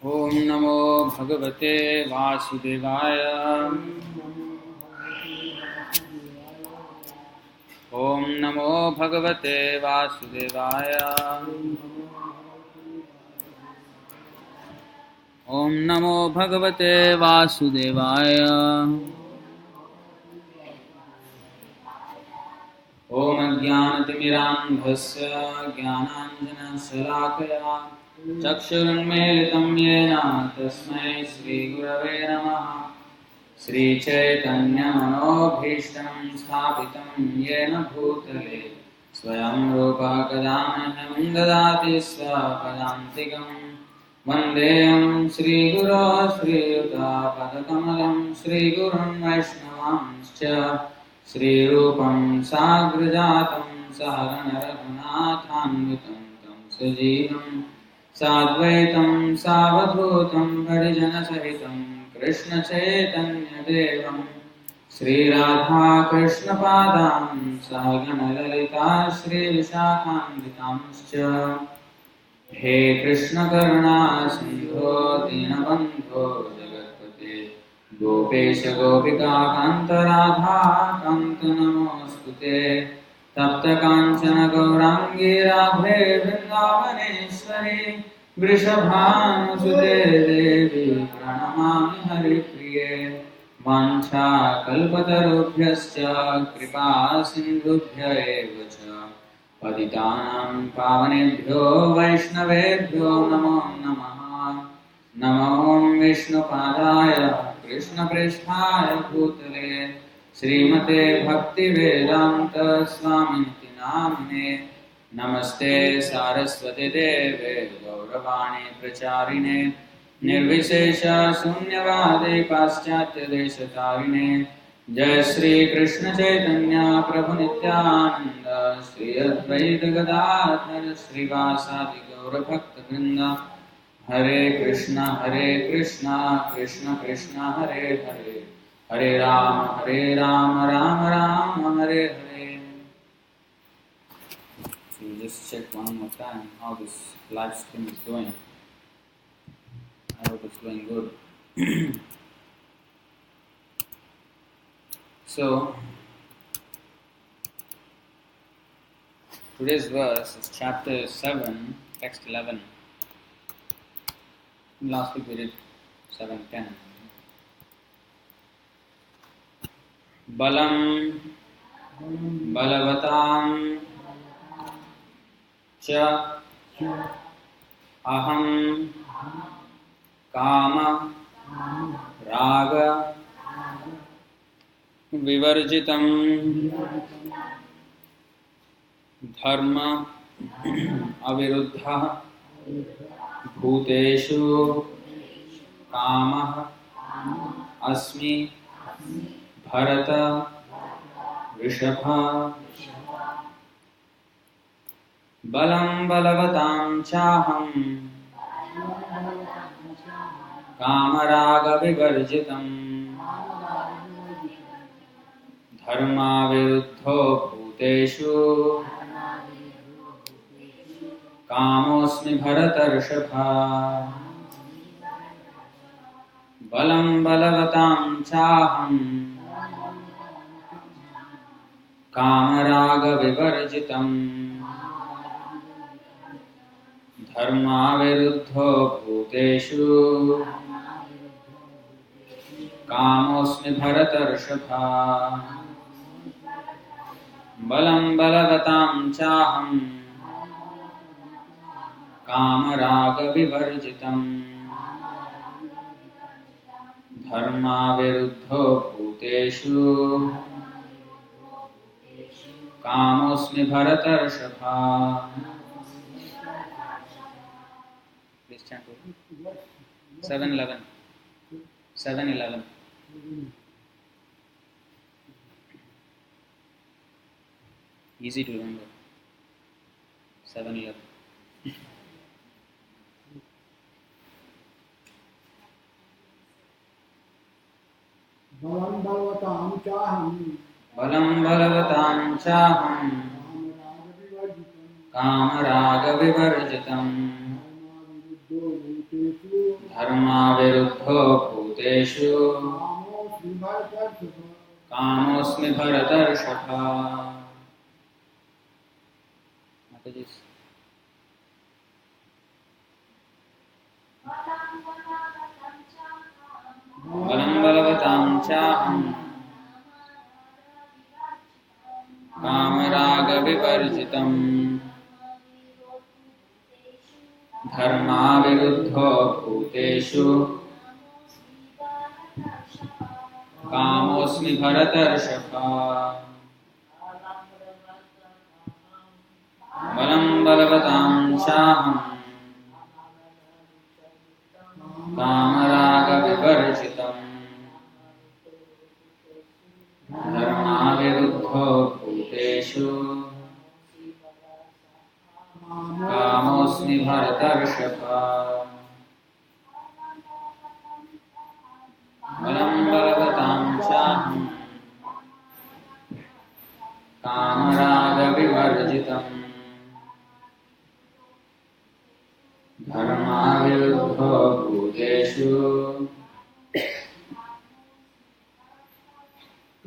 ओम नमो भगवते वासुदेवाय। ओम नमो भगवते वासुदेवाय। ओम नमो भगवते वासुदेवाय। ओम अज्ञानतिमिरान्धस्य ज्ञानाञ्जनशलाकया चक्षुरुन्मीलितं येन तस्मै श्रीगुरवे नमः। श्रीचैतन्यमनोभीष्टं स्थापितं येन भूतले स्वयं रूपः कदा मह्यं ददाति स्वपदान्तिकं। वन्देऽहं श्रीगुरो श्रीयुतापदकमलं श्रीगुरुं वैष्णवांश्च श्रीरूपं साग्रजातं सहगणरघुनाथान्वितं तं सजीवं साद्वैतं सावधूतं परिजनसहितं कृष्णचैतन्यदेवं श्रीराधाकृष्णपादान् सहगणललिता श्रीविशाखान्वितांश्च। हे कृष्णकरुणा सिन्धो दीनबन्धो जगत्पते गोपेश गोपिकान्त राधाकान्त नमोऽस्तुते। तप्तकाञ्चन गौराङ्गी राधे वृन्दावनेश्वरी वृषभानुसुते देवी प्रणमामि हरिप्रिये। वाञ्छाकल्पतरुभ्यश्च कृपा सिन्धुभ्य एव च पतितानां पावनेभ्यो वैष्णवेभ्यो नमो नमः। नमो विष्णुपादाय कृष्णप्रेष्ठाय भूतले श्रीमते भक्तिवेदान्त स्वामिनिति नामिने। नमस्ते सारस्वती देवे गौरवाणी प्रचारिणे निर्विशेष शून्यवादे पाश्चात्य देशतारिणे। जय श्री कृष्ण चैतन्य प्रभु नित्यानंद श्री अद्वैत गदाधर श्रीवासादि गौर भक्त वृंद। हरे Krishna Krishna Krishna Hare Hare Hare Ram Ram Ram Hare Hare. So just check one more time how this live stream is going. I hope it's going good. So today's verse is chapter 7, text 11. Last week we did 7:10. Balam balavatam cha aham kama raga vivarjitam dharma aviruddha bhuteshu kamah asmi bharata rishabha। balam balavatam chaham kamaraga vivarjitam dharma viruddho bhuteshu कामोऽस्मि भरतर्षभा। बलं बलवतां चाहं कामरागविवर्जितं धर्माविरुद्धो भूतेषु कामोऽस्मि भरतर्षभा। बलं बलवतां चाहं कामरागविवर्जितं धर्माविरुद्धो भूतेषु कामोऽस्मि भरतर्षभा। Please chant 7:11. 7:11. Easy to remember. 7:11. बलं बलवतां चाहं कामरागविवर्जितं धर्माविरुद्धो भूतेषु कामोऽस्मि भरतर्षभ. Mataji. बलं बलवतां चाहं कामरागविवर्जितं धर्माविरुद्धो भूतेषु कामोऽस्मि भरतर्षभ. बलं बलवतां चाहं कामरागविवर्जितं धर्माविरुद्धो भूतेषु कामोऽस्मि भरतर्षभ. बलं बलवतां चाहं कामरागविवर्जितं धर्माविरुद्धो भूतेषु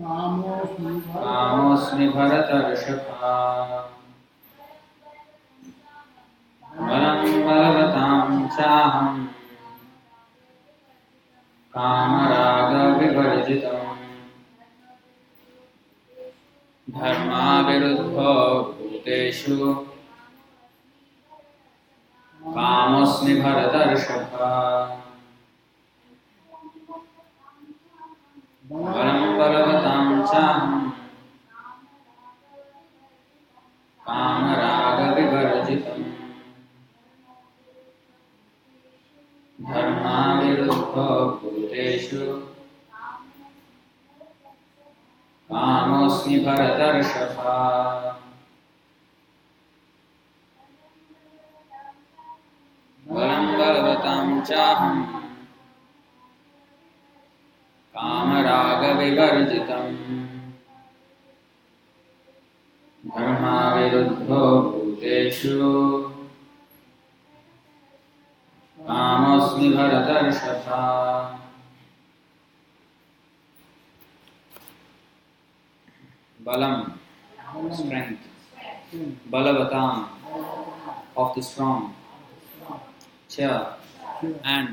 कामोऽस्मि भरतर्षभ. बलं बलवतां चाहं कामरागविवर्जितं धर्माविरुद्धो भूतेषु कामोऽस्मि भरतर्षभ. बलं बलवतां चाहं कामरागविवर्जितं धर्माविरुद्धो भूतेषु कामोऽस्मि भरतर्षभ. बलं बलवतां चाहं कामरागविवर्जितं धर्माविरुद्धो भूतेषु कामोऽस्मि भरतर्षभ. Balam, strength. Balavatam, of the strong. Cha, and.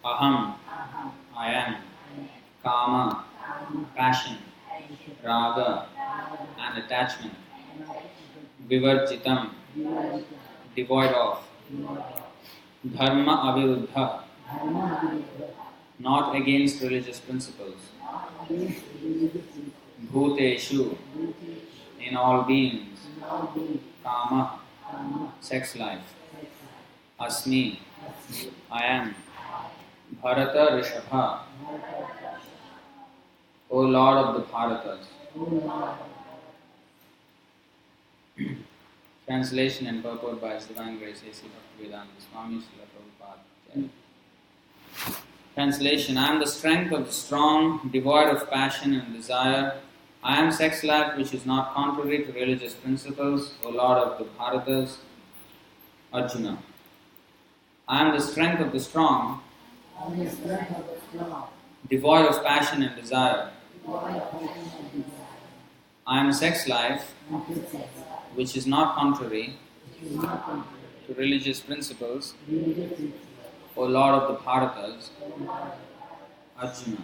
Aham, I am. Kama, passion. Raga, and attachment. Vivarjitam, devoid of. Dharma aviruddha, not against religious principles. Bhuteshu, in all beings. Kama, sex life. Asmi, I am. Bharata Rishabha, O Lord of the Bharatas. Translation and purport by His Divine Grace A.C. Bhaktivedanta Swami Srila Prabhupada. Translation: I am the strength of the strong, devoid of passion and desire. I am sex life which is not contrary to religious principles, O Lord of the Bharatas. Arjuna: I am the strength of the strong, devoid of passion and desire. I am sex life which is not contrary to religious principles, O Lord of the Bharatas. Arjuna.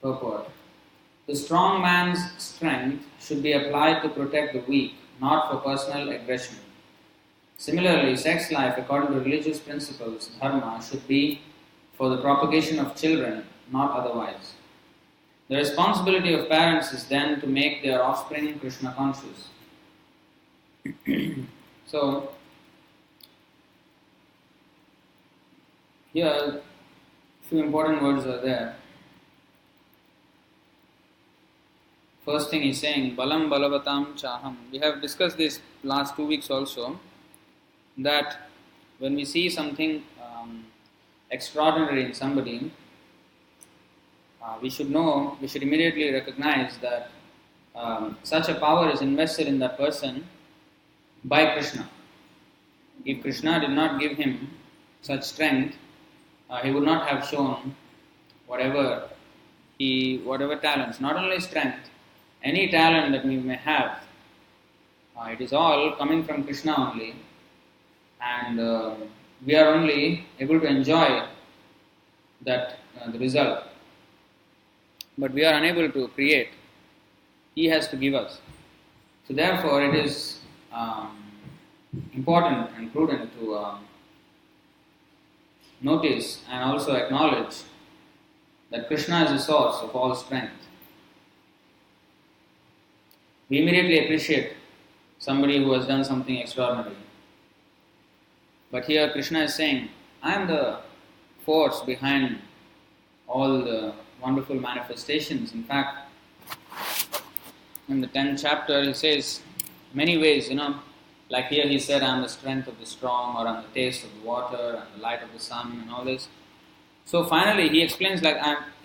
Purport: the strong man's strength should be applied to protect the weak, not for personal aggression. Similarly, sex life, according to religious principles, dharma, should be for the propagation of children, not otherwise. The responsibility of parents is then to make their offspring Krishna conscious. So, here, few important words are there. First thing he's saying, Balam Balavatam Chaham. We have discussed this last 2 weeks also, that when we see something extraordinary in somebody, we should immediately recognize that such a power is invested in that person by Krishna. If Krishna did not give him such strength, he would not have shown whatever talents, not only strength, any talent that we may have. It is all coming from Krishna only, and we are only able to enjoy that the result. But we are unable to create. He has to give us. So therefore, it is important and prudent to notice and also acknowledge that Krishna is the source of all strength. We immediately appreciate somebody who has done something extraordinary. But here Krishna is saying, I am the force behind all the wonderful manifestations. In fact, in the 10th chapter he says many ways, like here he said, I am the strength of the strong, or I am the taste of the water, and the light of the sun, and all this. So finally he explains,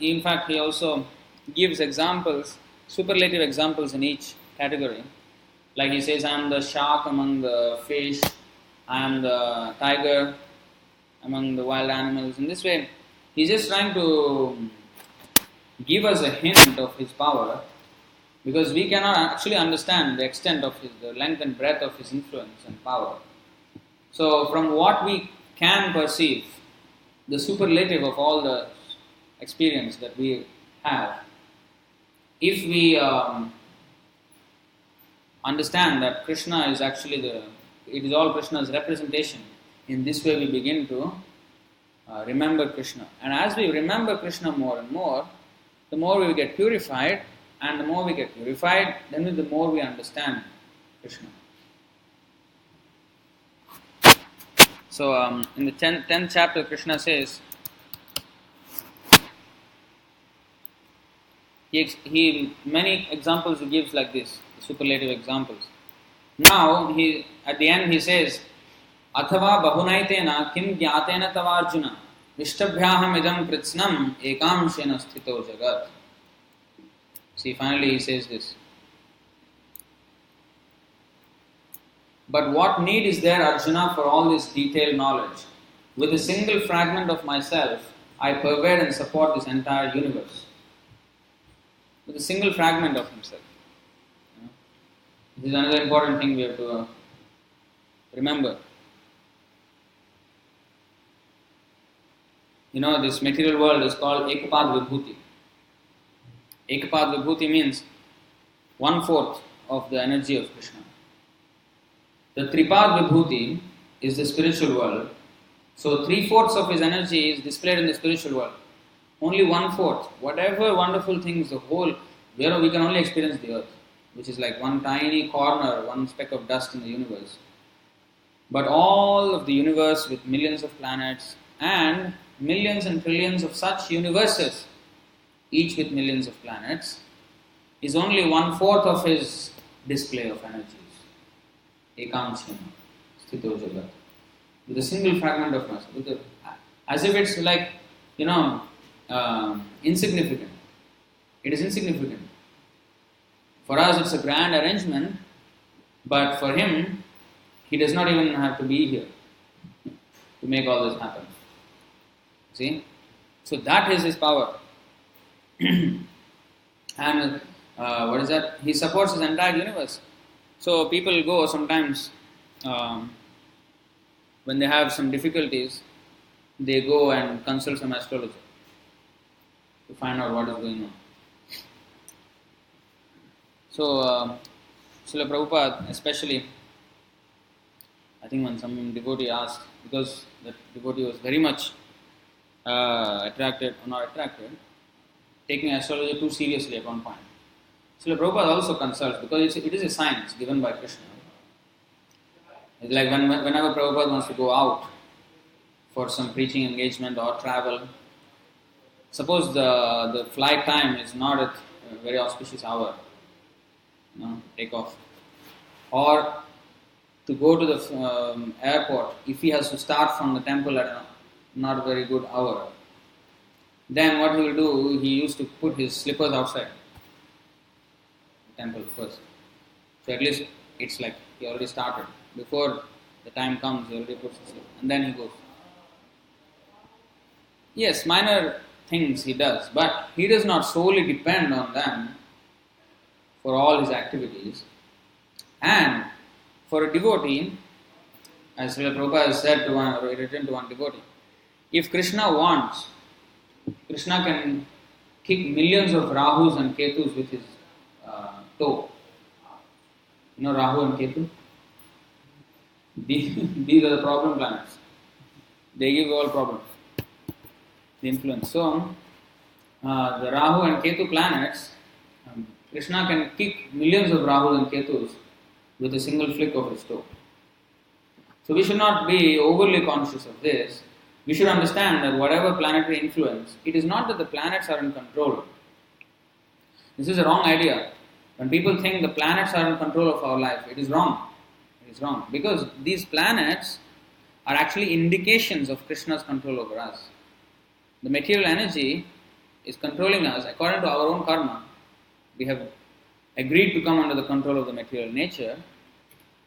in fact he also gives examples, superlative examples in each category. Like he says, I am the shark among the fish, I am the tiger among the wild animals. In this way, he's just trying to give us a hint of his power, because we cannot actually understand the extent of the length and breadth of his influence and power. So from what we can perceive, the superlative of all the experience that we have, if we understand that Krishna is actually it is all Krishna's representation, in this way we begin to remember Krishna. And as we remember Krishna more and more, the more we get purified, and the more we get purified, then the more we understand Krishna. So in the 10th chapter, Krishna says, he many examples he gives like this, superlative examples. Now, at the end he says, Athava bahunaitena kim gyatena tavarjuna vishtabhyaham idam kritsnam ekamshena sthito jagat. See, finally he says this. But what need is there, Arjuna, for all this detailed knowledge? With a single fragment of myself, I pervade and support this entire universe. With a single fragment of himself. This is another important thing we have to remember. This material world is called Ekapad Vibhuti. Ekapad Vibhuti means 1/4 of the energy of Krishna. The Tripad Vibhuti is the spiritual world. So 3/4 of his energy is displayed in the spiritual world. Only 1/4. Whatever wonderful things, the whole, we can only experience the earth, which is like one tiny corner, one speck of dust in the universe. But all of the universe with millions of planets and millions and trillions of such universes, each with millions of planets, is only 1/4 of his display of energies. Ekamshena, sthito jagat. With a single fragment of myself. As if it's like, insignificant. It is insignificant. For us it's a grand arrangement, but for him, he does not even have to be here to make all this happen. See? So that is his power. And what is that? He supports his entire universe. So people go sometimes, when they have some difficulties, they go and consult some astrologer to find out what is going on. So, Srila Prabhupada especially, I think when some devotee asked, because the devotee was very much taking astrology too seriously at one point. Srila Prabhupada also consults, because it is a science given by Krishna. It's like whenever Prabhupada wants to go out for some preaching engagement or travel, suppose the flight time is not at a very auspicious hour, take off, or to go to the airport, if he has to start from the temple at a not very good hour, then what he will do, he used to put his slippers outside the temple first. So at least it's like he already started. Before The time comes, he already puts his and then he goes. Yes, minor things he does, but he does not solely depend on them for all his activities. And for a devotee, as Srila Prabhupada has said to one, or written to one devotee, if Krishna wants, Krishna can kick millions of Rahus and Ketus with his toe. You know Rahu and Ketu? These are the problem planets. They give all problems. The influence. So, the Rahu and Ketu planets, Krishna can kick millions of Rahus and Ketus with a single flick of his toe. So we should not be overly conscious of this. We should understand that whatever planetary influence, it is not that the planets are in control. This is a wrong idea. When people think the planets are in control of our life, it is wrong. It is wrong. Because these planets are actually indications of Krishna's control over us. The material energy is controlling us according to our own karma. We have agreed to come under the control of the material nature,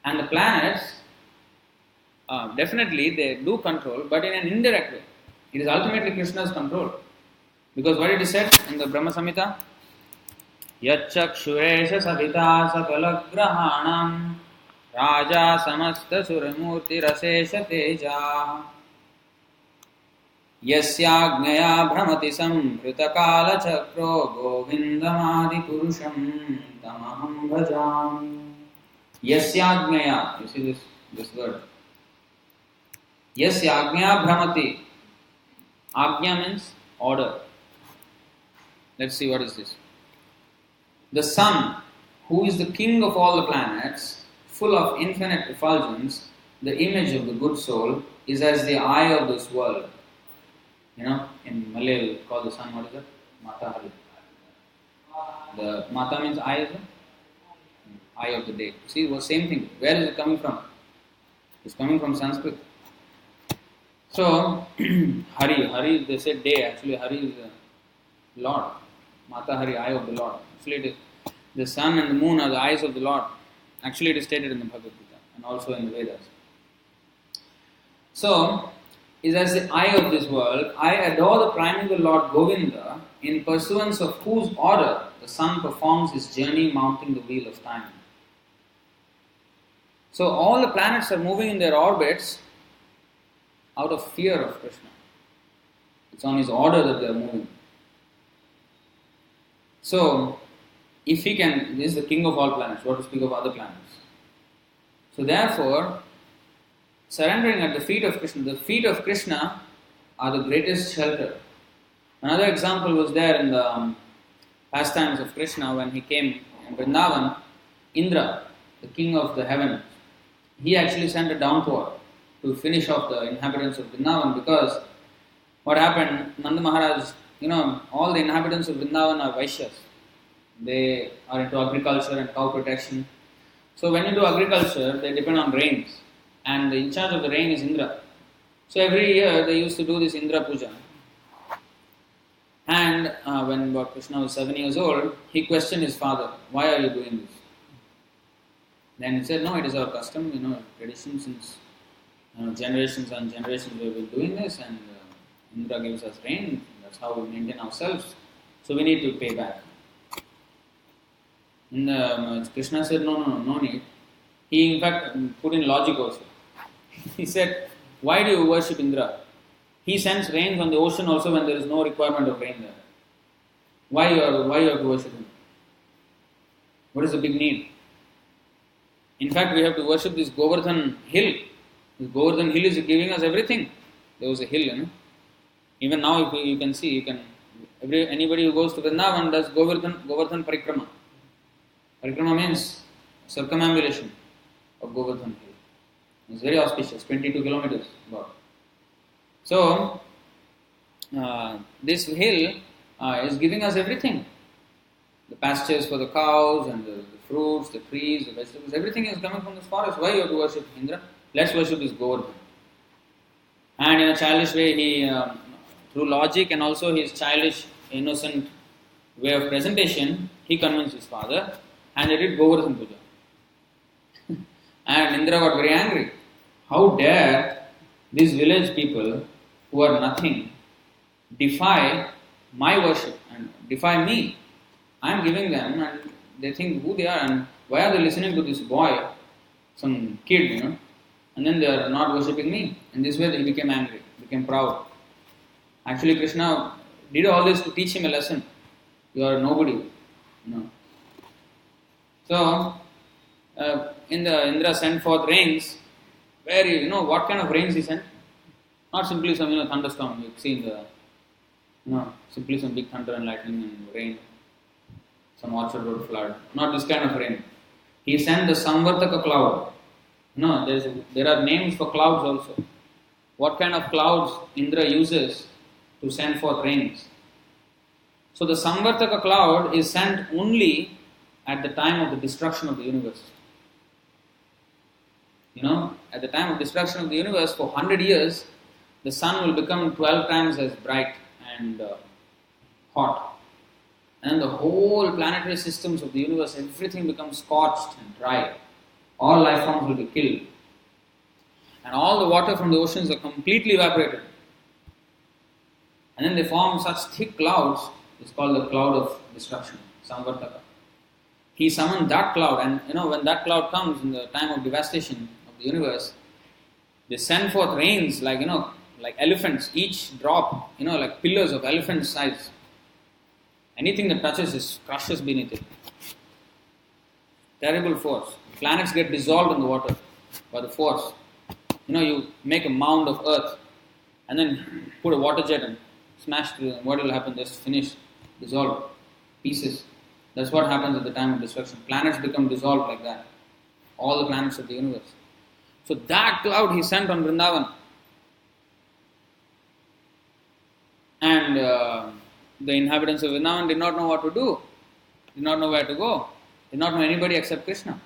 and the planets, definitely they do control, but in an indirect way. It is ultimately Krishna's control. Because what it is said in the Brahma Samhita, Yachakshuresha savita sakalagrahanam raja samasta suramurti rasesha teja yasyāgnaya bhramati samhritakala chakro govindamādi puruṣam tamaham bhajāmi. Yasyāgnaya, you see this word. Yasyāgnaya bhramati. Agnya means order. Let's see what is this. The sun, who is the king of all the planets, full of infinite effulgence, the image of the good soul, is as the eye of this world. You know, in Malay we call the sun, what is it? Mata Hari. The Mata means eye, is it? Eye of the day. See, the same thing. Where is it coming from? It's coming from Sanskrit. So, Hari, they say day, actually Hari is the Lord. Mata Hari, eye of the Lord. Actually it is, the sun and the moon are the eyes of the Lord. Actually it is stated in the Bhagavad-gita and also in the Vedas. So, is as the eye of this world, I adore the primeval Lord Govinda, in pursuance of whose order the sun performs his journey mounting the wheel of time. So all the planets are moving in their orbits out of fear of Krishna. It's on his order that they are moving. So, if he can, this is the king of all planets, what to speak of other planets. So therefore, surrendering at the feet of Krishna are the greatest shelter. Another example was there in the pastimes of Krishna when he came in Vrindavan. Indra, the king of the heavens, he actually sent a downpour to finish off the inhabitants of Vrindavan, because what happened, Nanda Maharaj, all the inhabitants of Vrindavan are Vaishyas. They are into agriculture and cow protection. So when you do agriculture, they depend on rains. And in charge of the rain is Indra. So every year they used to do this Indra Puja. And when Krishna was 7 years old, he questioned his father, why are you doing this? Then he said, no, it is our custom, tradition since generations and generations we have been doing this, and Indra gives us rain, that's how we maintain ourselves. So we need to pay back. And Krishna said, no need. He in fact put in logic also. He said, why do you worship Indra? He sends rains on the ocean also when there is no requirement of rain there. Why you have to worship him? What is the big need? In fact, we have to worship this Govardhan hill. This Govardhan hill is giving us everything. There was a hill, Even now, if you can see, anybody who goes to Vrindavan does Govardhan Parikrama. Parikrama means circumambulation of Govardhan hill. It's very auspicious, 22 kilometers about. So, this hill is giving us everything. The pastures for the cows and the fruits, the trees, the vegetables, everything is coming from this forest. Why you have to worship Indra? Let's worship this Govardhan. And in a childish way, he, through logic and also his childish, innocent way of presentation, he convinced his father, and they did Govardhan Puja. And Indra got very angry. How dare these village people who are nothing defy my worship and defy me? I am giving them and they think who they are and why are they listening to this boy, some kid, and then they are not worshipping me. In this way he became angry, became proud. Actually Krishna did all this to teach him a lesson. You are nobody. So, Indra sent forth rains. Where what kind of rains he sent? Not simply some thunderstorm. You've seen simply some big thunder and lightning and rain, some Orchard Road flood. Not this kind of rain. He sent the Samvartaka cloud. There are names for clouds also. What kind of clouds Indra uses to send forth rains? So the Samvartaka cloud is sent only at the time of the destruction of the universe. At the time of destruction of the universe, for 100 years, the sun will become 12 times as bright and hot. And the whole planetary systems of the universe, everything becomes scorched and dry. All life forms will be killed. And all the water from the oceans are completely evaporated. And then they form such thick clouds, it's called the cloud of destruction, Samvartaka. He summoned that cloud, and when that cloud comes in the time of devastation of the universe, they send forth rains like elephants, each drop, like pillars of elephant size. Anything that touches is crushes beneath it. Terrible force. Planets get dissolved in the water by the force. You make a mound of earth and then put a water jet and smash through, and what will happen? Just finish, dissolve, pieces. That's what happens at the time of destruction. Planets become dissolved like that. All the planets of the universe. So that cloud he sent on Vrindavan. And the inhabitants of Vrindavan did not know what to do. Did not know where to go. Did not know anybody except Krishna.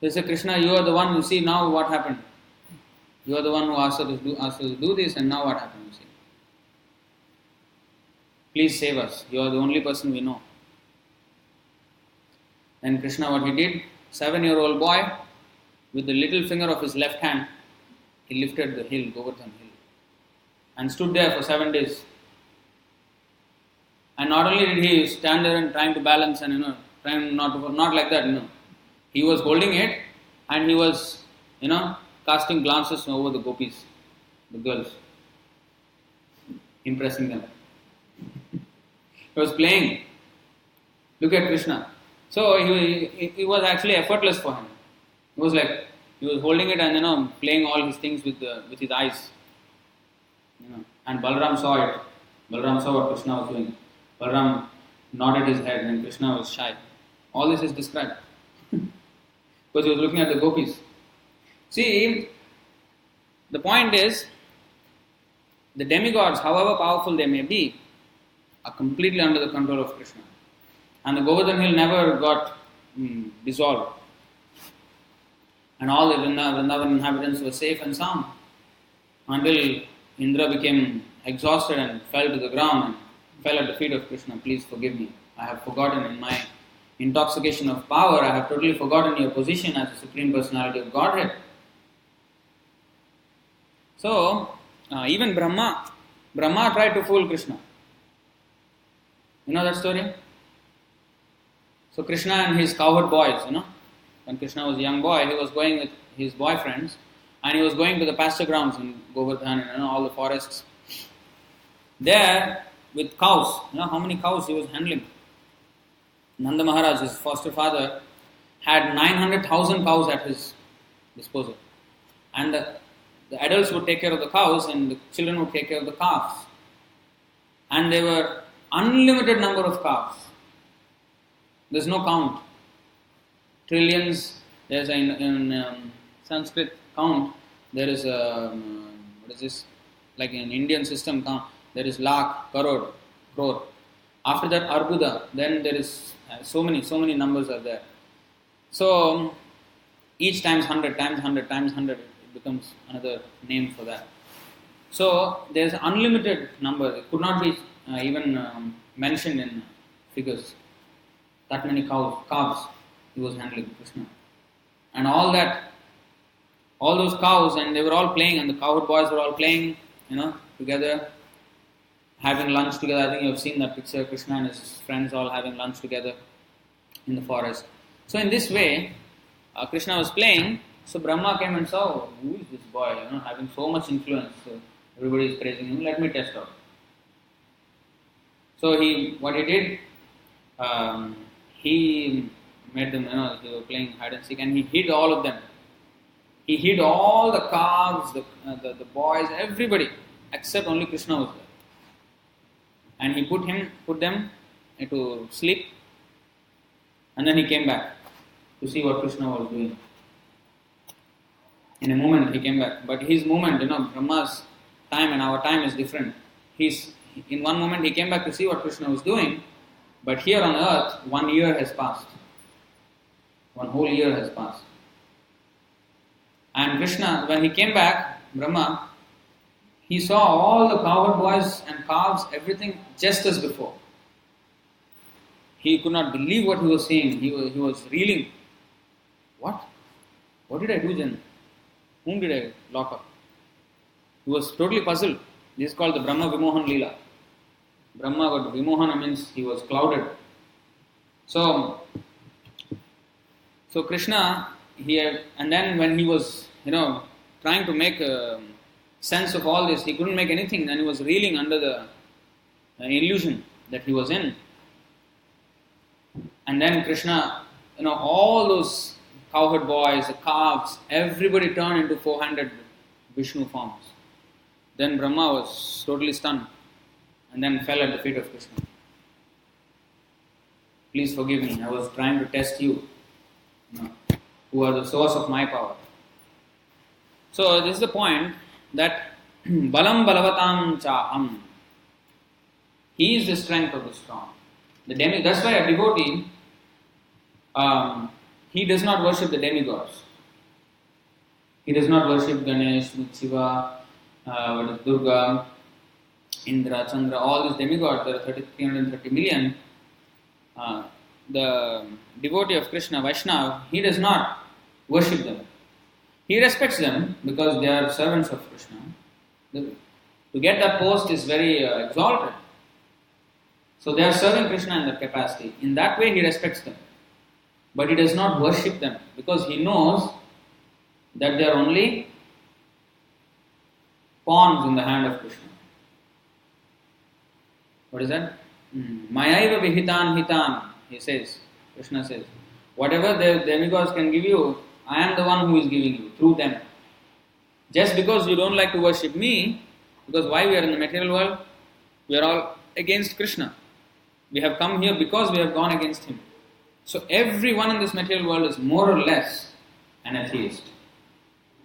They said, Krishna, you are the one, you see now what happened. You are the one who asked us to do this, and now what happened, you see. Please save us. You are the only person we know. And Krishna, what he did, 7-year-old boy, with the little finger of his left hand, he lifted the hill, Govardhan hill, and stood there for 7 days. And not only did he stand there and trying to balance and trying not like that, he was holding it and he was, casting glances over the gopis, the girls, impressing them. He was playing. Look at Krishna. So it was actually effortless for him. It was like he was holding it and playing all his things with his eyes. And Balaram saw it. Balaram saw what Krishna was doing. Balaram nodded his head and Krishna was shy. All this is described. Because he was looking at the gopis. See, the point is, the demigods, however powerful they may be, are completely under the control of Krishna. And the Govardhan hill never got dissolved. And all the Vrindavan inhabitants were safe and sound. Until Indra became exhausted and fell to the ground and fell at the feet of Krishna. Please forgive me. I have forgotten in my intoxication of power, I have totally forgotten your position as the Supreme Personality of Godhead. So, even Brahma tried to fool Krishna. You know that story? So Krishna and his cowherd boys, when Krishna was a young boy, he was going with his boyfriends and he was going to the pasture grounds in Govardhan and all the forests. There, with cows, how many cows he was handling. Nanda Maharaj, his foster father, had 900,000 cows at his disposal. And the adults would take care of the cows and the children would take care of the calves. And there were unlimited number of calves. There's no count. Trillions, there's in Sanskrit count, there is what is this? Like in Indian system count, there is lakh, crore. After that, arbuda, then there is so many numbers are there. So, each times 100, times 100, times 100, it becomes another name for that. So, there is unlimited number. It could not be even mentioned in figures. That many calves he was handling, Krishna. And all all those cows, and they were all playing, and the cowherd boys were all playing, together, having lunch together. I think you have seen that picture, Krishna and his friends all having lunch together in the forest. So in this way, Krishna was playing. So Brahma came and saw, who is this boy, having so much influence. So everybody is praising him. Let me test out. So what he did, he made them, they were playing hide and seek, and he hid all of them. He hid all the calves, the boys, everybody, except only Krishna was there. And he put them into sleep, and then he came back to see what Krishna was doing. In a moment he came back, but his moment, Brahma's time and our time is different. In one moment he came back to see what Krishna was doing, but here on earth 1 year has passed. 1 whole year has passed. And Krishna, when he came back, Brahma, he saw all the cowherd boys and calves, everything just as before. He could not believe what he was seeing. He was reeling. What? What did I do then? Whom did I lock up? He was totally puzzled. This is called the Brahma Vimohan Leela. Brahma got Vimohana means he was clouded. So Krishna, and then when he was, trying to make sense of all this, he couldn't make anything. Then he was reeling under the illusion that he was in. And then Krishna, all those cowherd boys, the calves, everybody turned into 400 Vishnu forms. Then Brahma was totally stunned and then fell at the feet of Krishna. Please forgive me, I was trying to test you, who are the source of my power. So this is the point that Balam Balavatam Chaham. He is the strength of the strong. That's why a devotee, he does not worship the demigods. He does not worship Ganesh, Shiva, Durga, Indra, Chandra, all these demigods. There are 330 million. The devotee of Krishna, Vaishnava, he does not worship them. He respects them because they are servants of Krishna. To get that post is very exalted. So they are serving Krishna in that capacity. In that way he respects them. But he does not worship them because he knows that they are only pawns in the hand of Krishna. What is that? Mayaiva vihitan hitan, he says. Krishna says, whatever the demigods can give you, I am the one who is giving you through them. Just because you don't like to worship me, because why we are in the material world? We are all against Krishna. We have come here because we have gone against him. So everyone in this material world is more or less an atheist.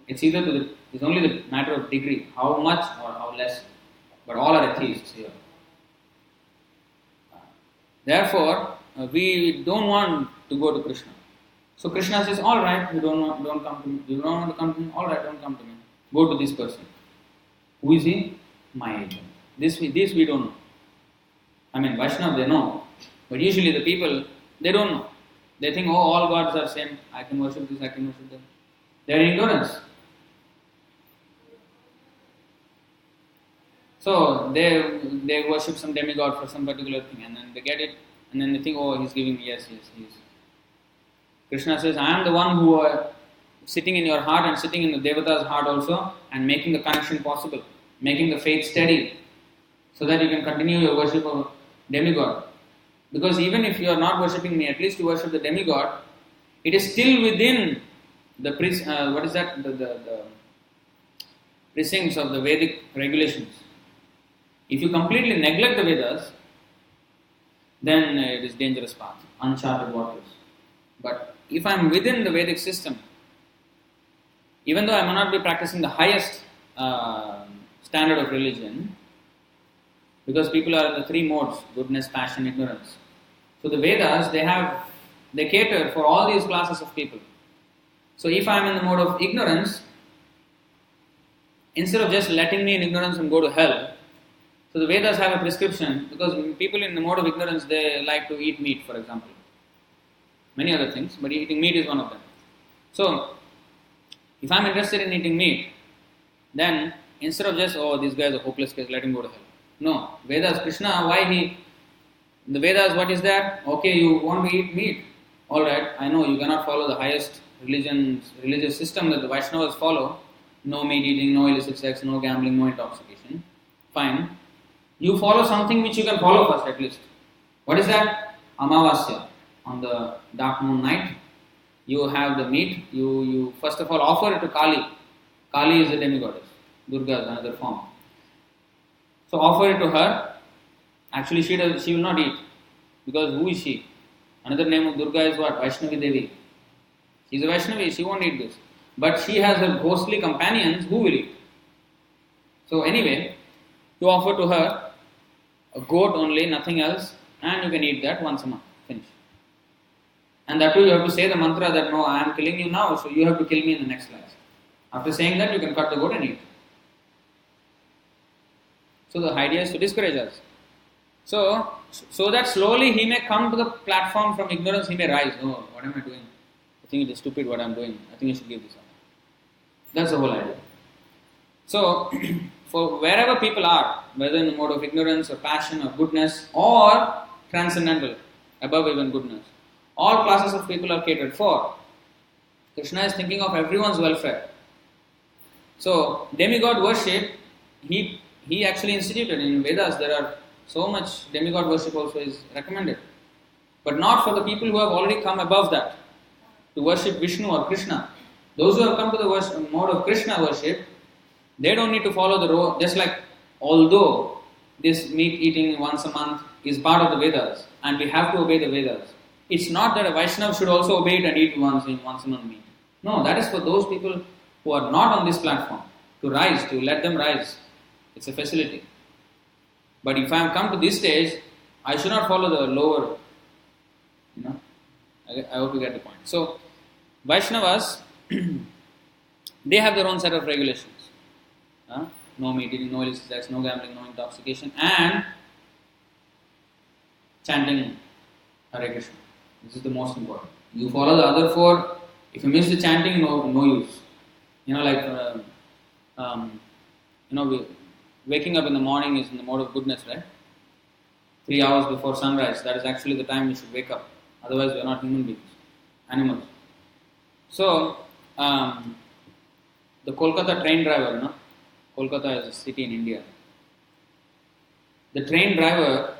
It's only the matter of degree, how much or how less. But all are atheists here. Therefore, we don't want to go to Krishna. So Krishna says, all right, you don't come to me. You don't want to come to me? All right, don't come to me. Go to this person. Who is he? My agent. This we don't know. I mean, Vaishnava, they know. But usually the people, they don't know. They think, all gods are same. I can worship this, I can worship that. They are ignorance. So they worship some demigod for some particular thing, and then they get it, and then they think, he's giving me, yes, he is. Krishna says, I am the one who are sitting in your heart and sitting in the Devata's heart also, and making the connection possible, making the faith steady, so that you can continue your worship of demigod. Because even if you are not worshipping me, at least you worship the demigod, it is still within the the precincts of the Vedic regulations. If you completely neglect the Vedas, then it is dangerous path, uncharted waters. But if I am within the Vedic system, even though I may not be practicing the highest standard of religion, because people are in the three modes, goodness, passion, ignorance. So the Vedas, they cater for all these classes of people. So if I am in the mode of ignorance, instead of just letting me in ignorance and go to hell, so the Vedas have a prescription, because people in the mode of ignorance, they like to eat meat, for example. Many other things, but eating meat is one of them. So If I'm interested in eating meat, then instead of just, oh, this guy is a hopeless case, let him go to hell. No, Vedas, Krishna, in the Vedas, what is that? Okay, you want to eat meat. Alright, I know you cannot follow the highest religious system that the Vaishnavas follow. No meat eating, no illicit sex, no gambling, no intoxication. Fine. You follow something which you can follow first at least. What is that? Amavasya. On the dark moon night, you have the meat. You first of all offer it to Kali. Kali is the demigoddess. Durga is another form. So offer it to her. Actually, she will not eat. Because who is she? Another name of Durga is what? Vaishnavi Devi. She is a Vaishnavi, she won't eat this. But she has her ghostly companions who will eat. So anyway, you offer to her a goat only, nothing else, and you can eat that once a month. Finish. And that too you have to say the mantra that no, I am killing you now, so you have to kill me in the next life. After saying that, you can cut the goat and eat. So the idea is to discourage us. So that slowly he may come to the platform from ignorance, he may rise. Oh, what am I doing? I think it is stupid what I am doing. I think I should give this up. That's the whole idea. So, for wherever people are, whether in the mode of ignorance or passion or goodness or transcendental, above even goodness, all classes of people are catered for. Krishna is thinking of everyone's welfare. So, demigod worship, he actually instituted in Vedas. There are so much demigod worship also is recommended. But not for the people who have already come above that, to worship Vishnu or Krishna. Those who have come to the mode of Krishna worship, they don't need to follow the road. Just like, although this meat eating once a month is part of the Vedas, and we have to obey the Vedas, it's not that a Vaishnava should also obey it and eat once a month meat. No, that is for those people who are not on this platform, to rise, to let them rise. It's a facility. But if I have come to this stage, I should not follow the lower, I hope you get the point. So, Vaishnavas, they have their own set of regulations. No meat eating, no illicit sex, no gambling, no intoxication, and chanting Hare Krishna. This is the most important. You follow the other four. If you miss the chanting, no use. Waking up in the morning is in the mode of goodness, right? 3 hours before sunrise, that is actually the time you should wake up. Otherwise, we are not human beings, animals. So, the Kolkata train driver, Kolkata is a city in India. The train driver,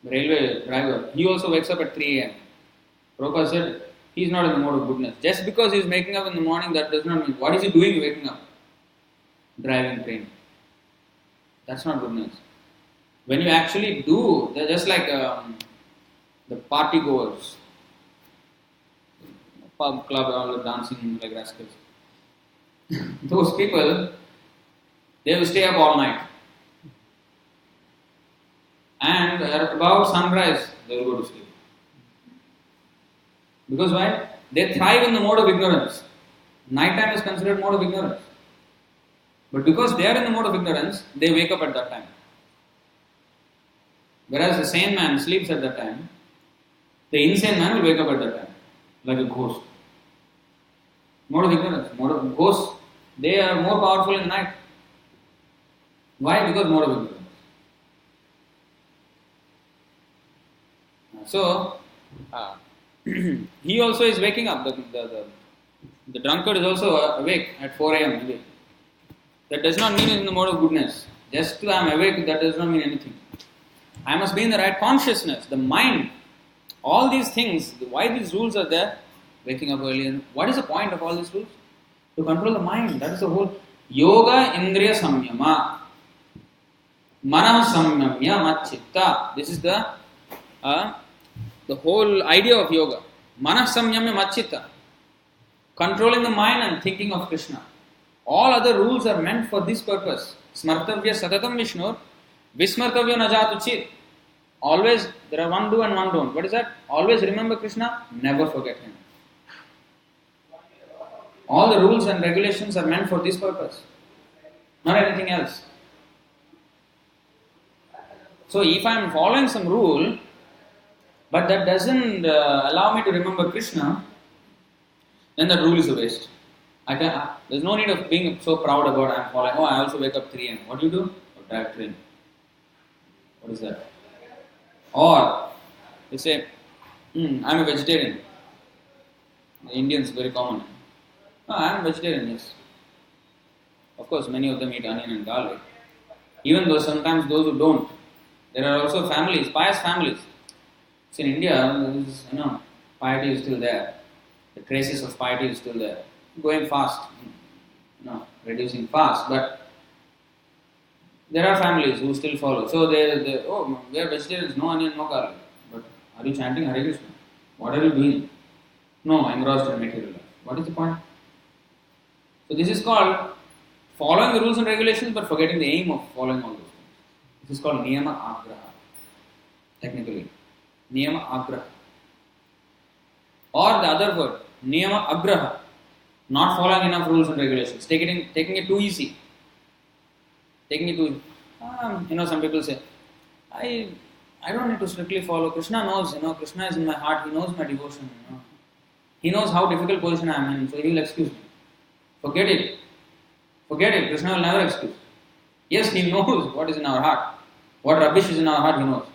the railway driver, he also wakes up at 3 a.m. Prabhupada said, he is not in the mode of goodness. Just because he is waking up in the morning, that does not mean, what is he doing waking up? Driving train. That's not goodness. When you actually do, they're just like the party goers, pub, club, all the dancing like rascals. Those people, they will stay up all night. And at about sunrise, they will go to sleep. Because why? They thrive in the mode of ignorance. Nighttime is considered mode of ignorance. But because they are in the mode of ignorance, they wake up at that time. Whereas the sane man sleeps at that time, the insane man will wake up at that time, like a ghost. Mode of ignorance, mode of ghosts, they are more powerful in the night. Why? Because mode of ignorance. So, he also is waking up. The drunkard is also awake at 4 a.m. That does not mean in the mode of goodness. Just to I am awake, that does not mean anything. I must be in the right consciousness, the mind. All these things, why these rules are there? Waking up early. What is the point of all these rules? To control the mind. That is the whole yoga indriya samyama. Mana samyamya machitta. This is the whole idea of yoga. Mana samyamya machitta. Controlling the mind and thinking of Krishna. All other rules are meant for this purpose. Smartavya satatam Vishnur, Vismartavya najatu chit. Always, there are one do and one don't. What is that? Always remember Krishna, never forget Him. All the rules and regulations are meant for this purpose. Not anything else. So if I am following some rule, but that doesn't allow me to remember Krishna, then that rule is a waste. There's no need of being so proud about I'm following. Oh, I also wake up 3 a.m. What do you do? Oh, drive train. What is that? Or they say, I'm a vegetarian. The Indians very common. No, I'm a vegetarian, yes. Of course, many of them eat onion and garlic. Even though sometimes those who don't, there are also families, pious families. So in India, piety is still there. The traces of piety is still there. Going fast, reducing fast, but there are families who still follow. So we are vegetarians, no onion, no garlic. But are you chanting Hare Krishna? What are you doing? No, I'm engrossed in material life. What is the point? So this is called following the rules and regulations but forgetting the aim of following all those things. This is called Niyama Agraha. Technically. Niyama Agraha. Or the other word, Niyama Agraha. Not following enough rules and regulations. Taking it too easy. Taking it too some people say, I don't need to strictly follow. Krishna knows, Krishna is in my heart. He knows my devotion. He knows how difficult position I am in, so he will excuse me. Forget it. Krishna will never excuse. Yes, he knows what is in our heart. What rubbish is in our heart, he knows.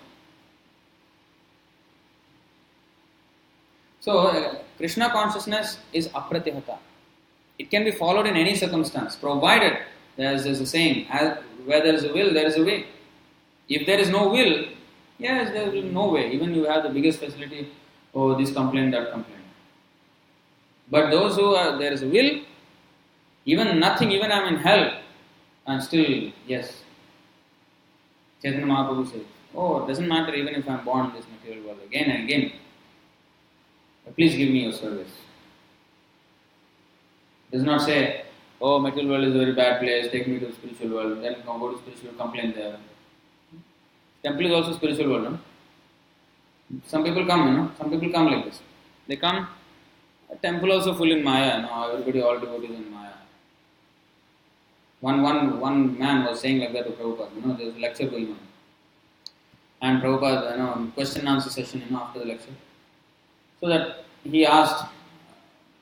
So, Krishna consciousness is apratihata. It can be followed in any circumstance, provided there is a saying, where there is a will, there is a way. If there is no will, yes, there will be no way. Even you have the biggest facility, this complaint, that complaint. But those there is a will, even nothing, even I am in hell, and still, yes. Chaitanya Mahaprabhu says, it doesn't matter even if I am born in this material world again and again. But please give me your service. Does not say, material world is a very bad place, take me to the spiritual world, then go to spiritual, complain there. Temple is also spiritual world, no? Some people come, some people come like this. They come, a temple also full in Maya, everybody, all devotees in Maya. One man was saying like that to Prabhupada, there was a lecture going on. And Prabhupada, question and answer session, after the lecture. So that he asked,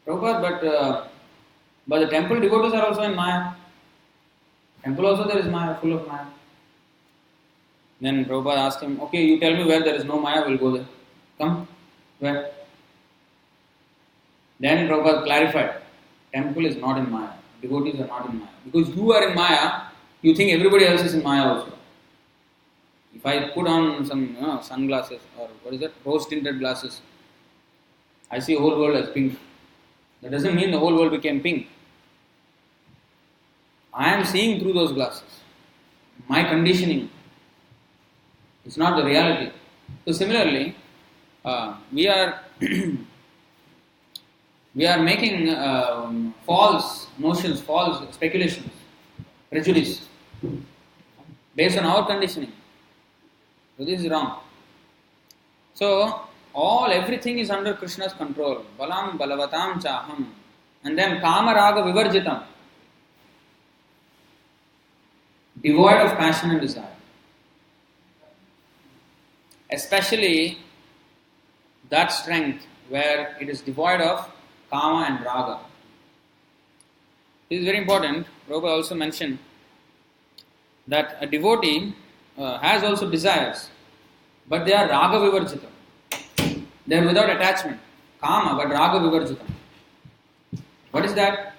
Prabhupada, but the temple devotees are also in Maya. Temple also there is Maya, full of Maya. Then Prabhupada asked him, okay, you tell me where there is no Maya, we'll go there. Come, where? Then Prabhupada clarified, temple is not in Maya, devotees are not in Maya. Because you are in Maya, you think everybody else is in Maya also. If I put on some sunglasses or rose tinted glasses, I see the whole world as pink. That doesn't mean the whole world became pink. I am seeing through those glasses. My conditioning. It's not the reality. So similarly, we are making false notions, false speculations, prejudice based on our conditioning. So this is wrong. So everything is under Krishna's control. Balam balavatam chaham. And then kama raga vivarjitam. Devoid of passion and desire. Especially that strength where it is devoid of kama and raga. This is very important. Prabhupada also mentioned that a devotee has also desires, but they are raga vivarjitam. They are without attachment. Kama, but raga vivarjitam. What is that?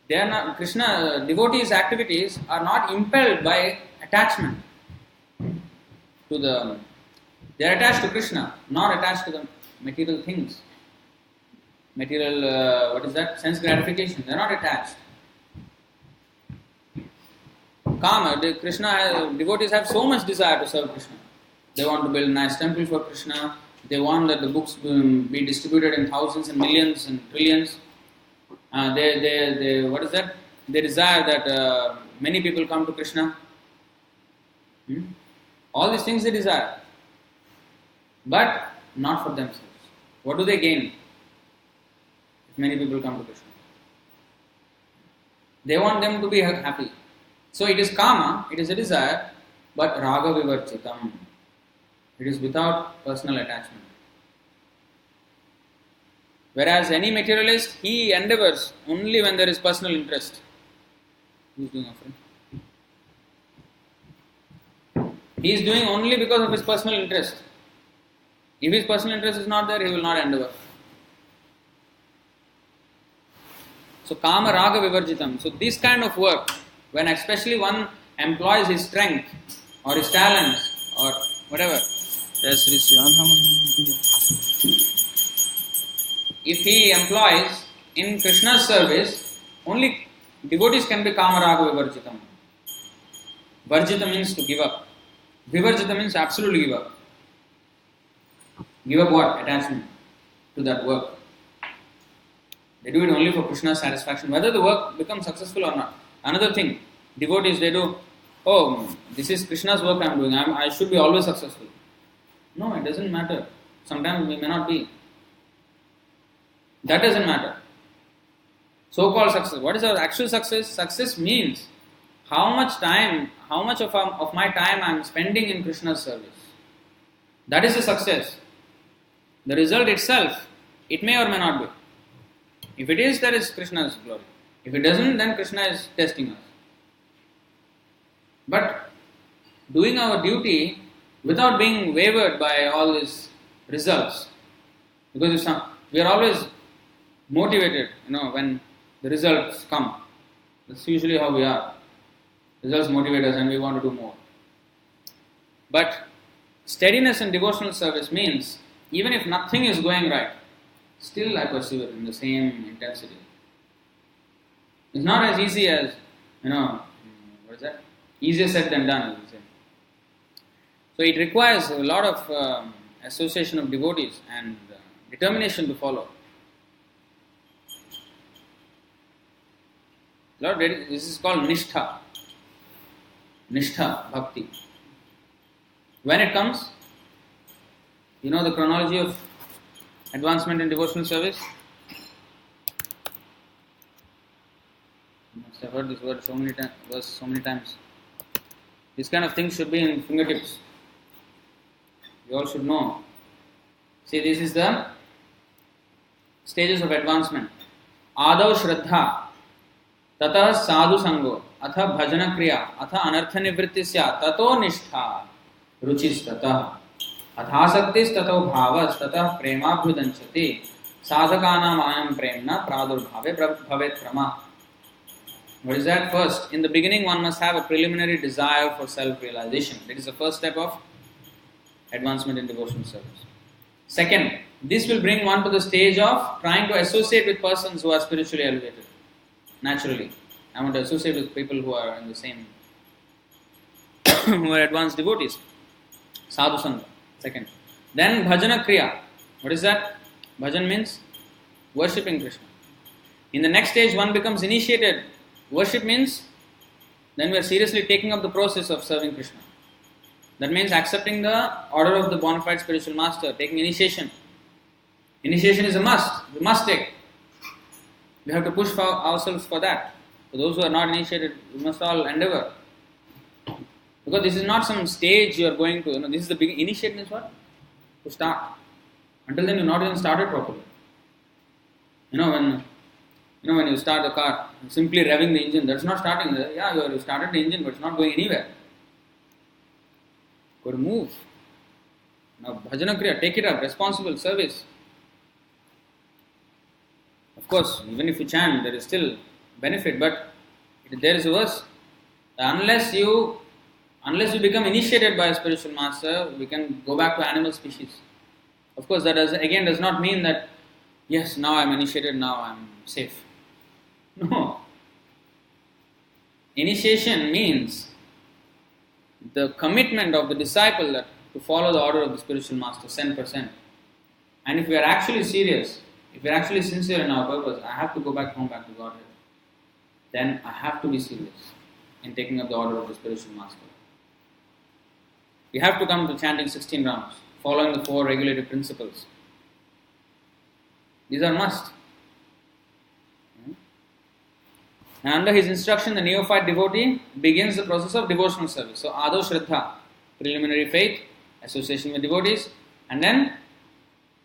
They are not, Krishna, devotees' activities are not impelled by attachment to they are attached to Krishna, not attached to the material things. Material, sense gratification, they are not attached. Kama, devotees have so much desire to serve Krishna. They want to build a nice temple for Krishna. They want that the books be distributed in thousands and millions and trillions. They desire that many people come to Krishna. All these things they desire, but not for themselves. What do they gain if many people come to Krishna? They want them to be happy. So it is kama, it is a desire, but raga vivarchitam. It is without personal attachment. Whereas any materialist, he endeavors only when there is personal interest. Who is doing offering? He is doing only because of his personal interest. If his personal interest is not there, he will not endeavor. So kama raga vivarjitam. So this kind of work, when especially one employs his strength or his talents or whatever, if he employs in Krishna's service, only devotees can be kama raga vivarjitam. Varjita means to give up. Vivarjita means absolutely give up. Give up what? Attachment to that work. They do it only for Krishna's satisfaction, whether the work becomes successful or not. Another thing, devotees, they do, oh, this is Krishna's work I am doing, I should be always successful. No, it doesn't matter. Sometimes we may not be. That doesn't matter. So-called success. What is our actual success? Success means how much of my time I am spending in Krishna's service. That is a success. The result itself, it may or may not be. If it is, that is Krishna's glory. If it doesn't, then Krishna is testing us. But doing our duty without being wavered by all these results, because we are always motivated, when the results come. That's usually how we are. Results motivate us and we want to do more. But steadiness in devotional service means, even if nothing is going right, still I pursue it in the same intensity. It's not as easy as, easier said than done, I would say. So it requires a lot of association of devotees and determination to follow. This is called nishtha. Nishtha, bhakti. When it comes, you know the chronology of advancement in devotional service? You must have heard this word so many times. This kind of things should be in fingertips. You all should know. See, this is the stages of advancement. Ādau shraddha, tatah sadhu sango, atha bhajana kriya, atha anartha nivrittisya, tato nishtha, ruchis tatah. अथासक्तिस् ततो भावस् ततः प्रेमाभ्युदञ्चति साधकानाम् आयं प्रेम्णा प्रादुर्भावे भवेत् प्रमा. What is that? First, in the beginning one must have a preliminary desire for self-realization. That is the first step of advancement in devotional service. Second, this will bring one to the stage of trying to associate with persons who are spiritually elevated. Naturally, I want to associate with people who are in the same, who are advanced devotees. Sadhu Sangha. Second. Then bhajana kriya. What is that? Bhajan means worshipping Krishna. In the next stage, one becomes initiated. Worship means then we are seriously taking up the process of serving Krishna. That means accepting the order of the bona fide spiritual master, taking initiation. Initiation is a must. We must take. We have to push for ourselves for that. For those who are not initiated, we must all endeavor. Because this is not some stage you are going to, this is the beginning. Initiate means what? To start. Until then you are not even started properly. When you start the car, simply revving the engine, that's not starting. You started the engine, but it's not going anywhere. Got to move. Now, bhajana kriya, take it up, responsible service. Of course, even if you chant, there is still benefit, but there is a verse. Unless you become initiated by a spiritual master, we can go back to animal species. Of course, that does not mean that, yes, now I am initiated, now I am safe. No. Initiation means the commitment of the disciple to follow the order of the spiritual master, 100%. And if we are actually serious, if we are actually sincere in our purpose, I have to go back home, back to Godhead. Then I have to be serious in taking up the order of the spiritual master. We have to come to chanting 16 rounds, following the 4 regulative principles. These are must. And under his instruction, the neophyte devotee begins the process of devotional service. So, Ādau Shraddha, preliminary faith, association with devotees, and then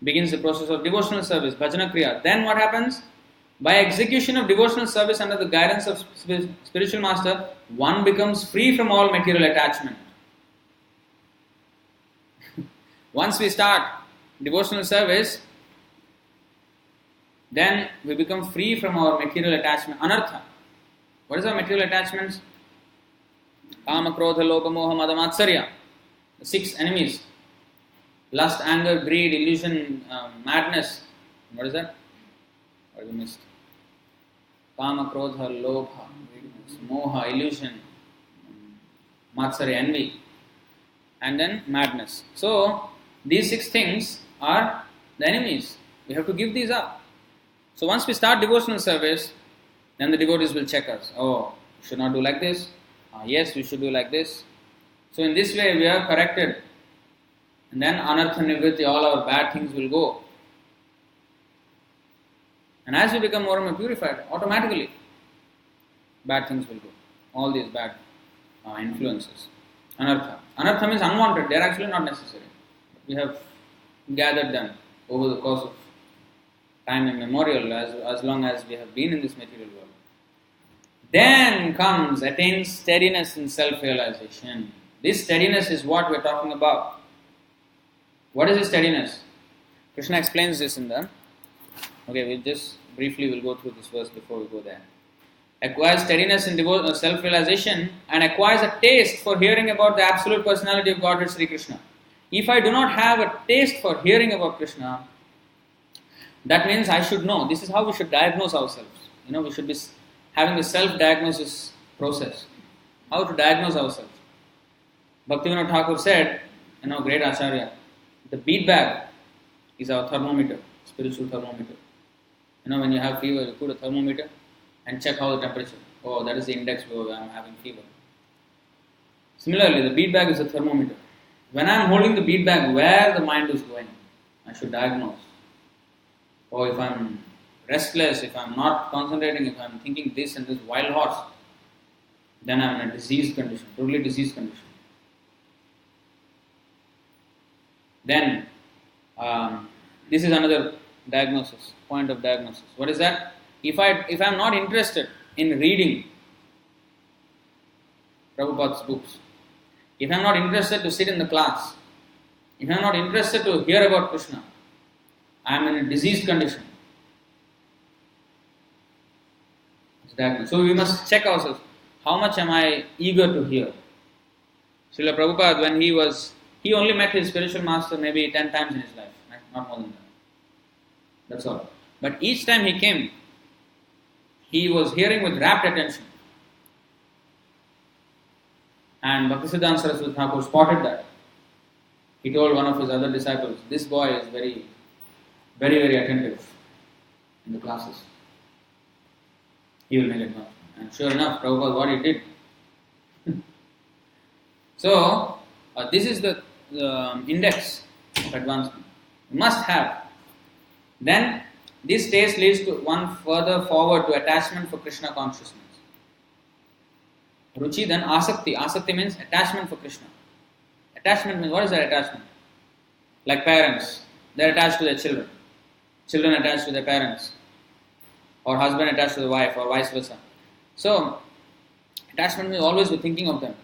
begins the process of devotional service, bhajana kriya. Then what happens? By execution of devotional service under the guidance of spiritual master, one becomes free from all material attachment. Once we start devotional service, then we become free from our material attachment. Anartha. What is our material attachments? Kama, krodha, lobha, moha, mada, matsarya. The 6 enemies. Lust, anger, greed, illusion, madness. What is that? What have we missed? Kama, krodha, lobha, moha, illusion, matsarya, envy, and then madness. So, these 6 things are the enemies. We have to give these up. So, once we start devotional service, then the devotees will check us. Oh, we should not do like this. Yes, we should do like this. So, in this way, we are corrected. And then anartha nivritti, all our bad things will go. And as we become more and more purified, automatically bad things will go. All these bad influences. Anartha. Anartha means unwanted. They are actually not necessary. We have gathered them over the course of time immemorial, as long as we have been in this material world. Then attains steadiness in self-realization. This steadiness is what we are talking about. What is this steadiness? Krishna explains this in the... Okay, we'll just briefly will go through this verse before we go there. Acquires steadiness in self-realization and acquires a taste for hearing about the absolute personality of Godhead Sri Krishna. If I do not have a taste for hearing about Krishna, that means I should know. This is how we should diagnose ourselves. We should be having the self-diagnosis process. How to diagnose ourselves. Bhaktivinoda Thakur said, great Acharya, the bead bag is our thermometer, spiritual thermometer. When you have fever, you put a thermometer and check how the temperature. Oh, that is the index where I am having fever. Similarly, the bead bag is a thermometer. When I am holding the bead bag, where the mind is going, I should diagnose. Or if I am restless, if I am not concentrating, if I am thinking this and this wild horse, then I am in a diseased condition, totally diseased condition. Then, this is another diagnosis, point of diagnosis. What is that? If I am not interested in reading Prabhupada's books, if I am not interested to sit in the class, if I am not interested to hear about Krishna, I am in a diseased condition. So we must check ourselves. How much am I eager to hear? Srila Prabhupada, when he only met his spiritual master maybe 10 times in his life, not more than that. That's all. But each time he came, he was hearing with rapt attention. And Bhaktisiddhanta Saraswati Thakur spotted that. He told one of his other disciples, this boy is very, very, very attentive in the classes. He will make it known. And sure enough, Prabhupada, what he did. So, this is the index of advancement. You must have. Then, this taste leads to one further forward to attachment for Krishna consciousness. Ruchi, then asakti. Asakti means attachment for Krishna. Attachment means, what is that attachment? Like parents, they are attached to their children. Children attached to their parents. Or husband attached to the wife, or vice versa. So, attachment means always we're thinking of them.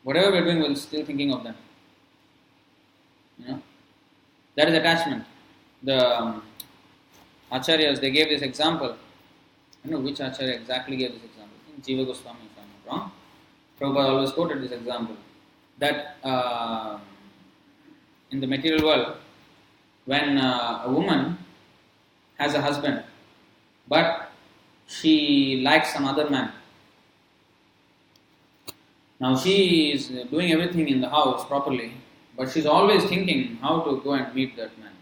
Whatever we're doing, we're still thinking of them. That is attachment. The Acharyas, they gave this example. I don't know which Acharya exactly gave this example. I think Jiva Goswami, if I'm not wrong. Prabhupada always quoted this example. That in the material world, when a woman has a husband, but she likes some other man. Now she is doing everything in the house properly, but she's always thinking how to go and meet that man.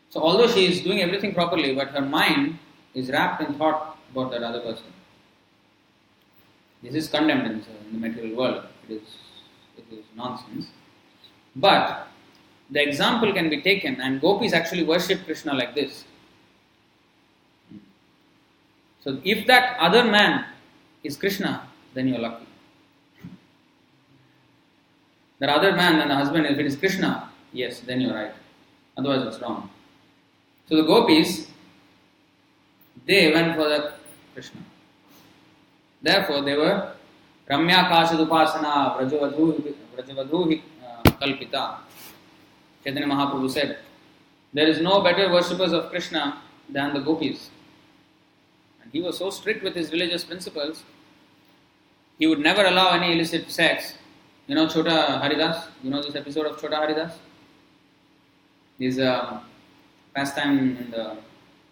So although she is doing everything properly, but her mind is wrapped in thought about that other person. This is condemned in the material world. It is nonsense. But the example can be taken, and gopis actually worship Krishna like this. So if that other man is Krishna, then you are lucky. The other man and the husband, if it is Krishna, yes, then you're right. Otherwise it's wrong. So the gopis, they went for the Krishna. Therefore they were Ramya Kashadupasana Vrajavadhu Kalpita. Chaitanya Mahaprabhu said, there is no better worshippers of Krishna than the gopis. And he was so strict with his religious principles, he would never allow any illicit sex. You know Chota Haridas? You know this episode of Chota Haridas? This pastime in the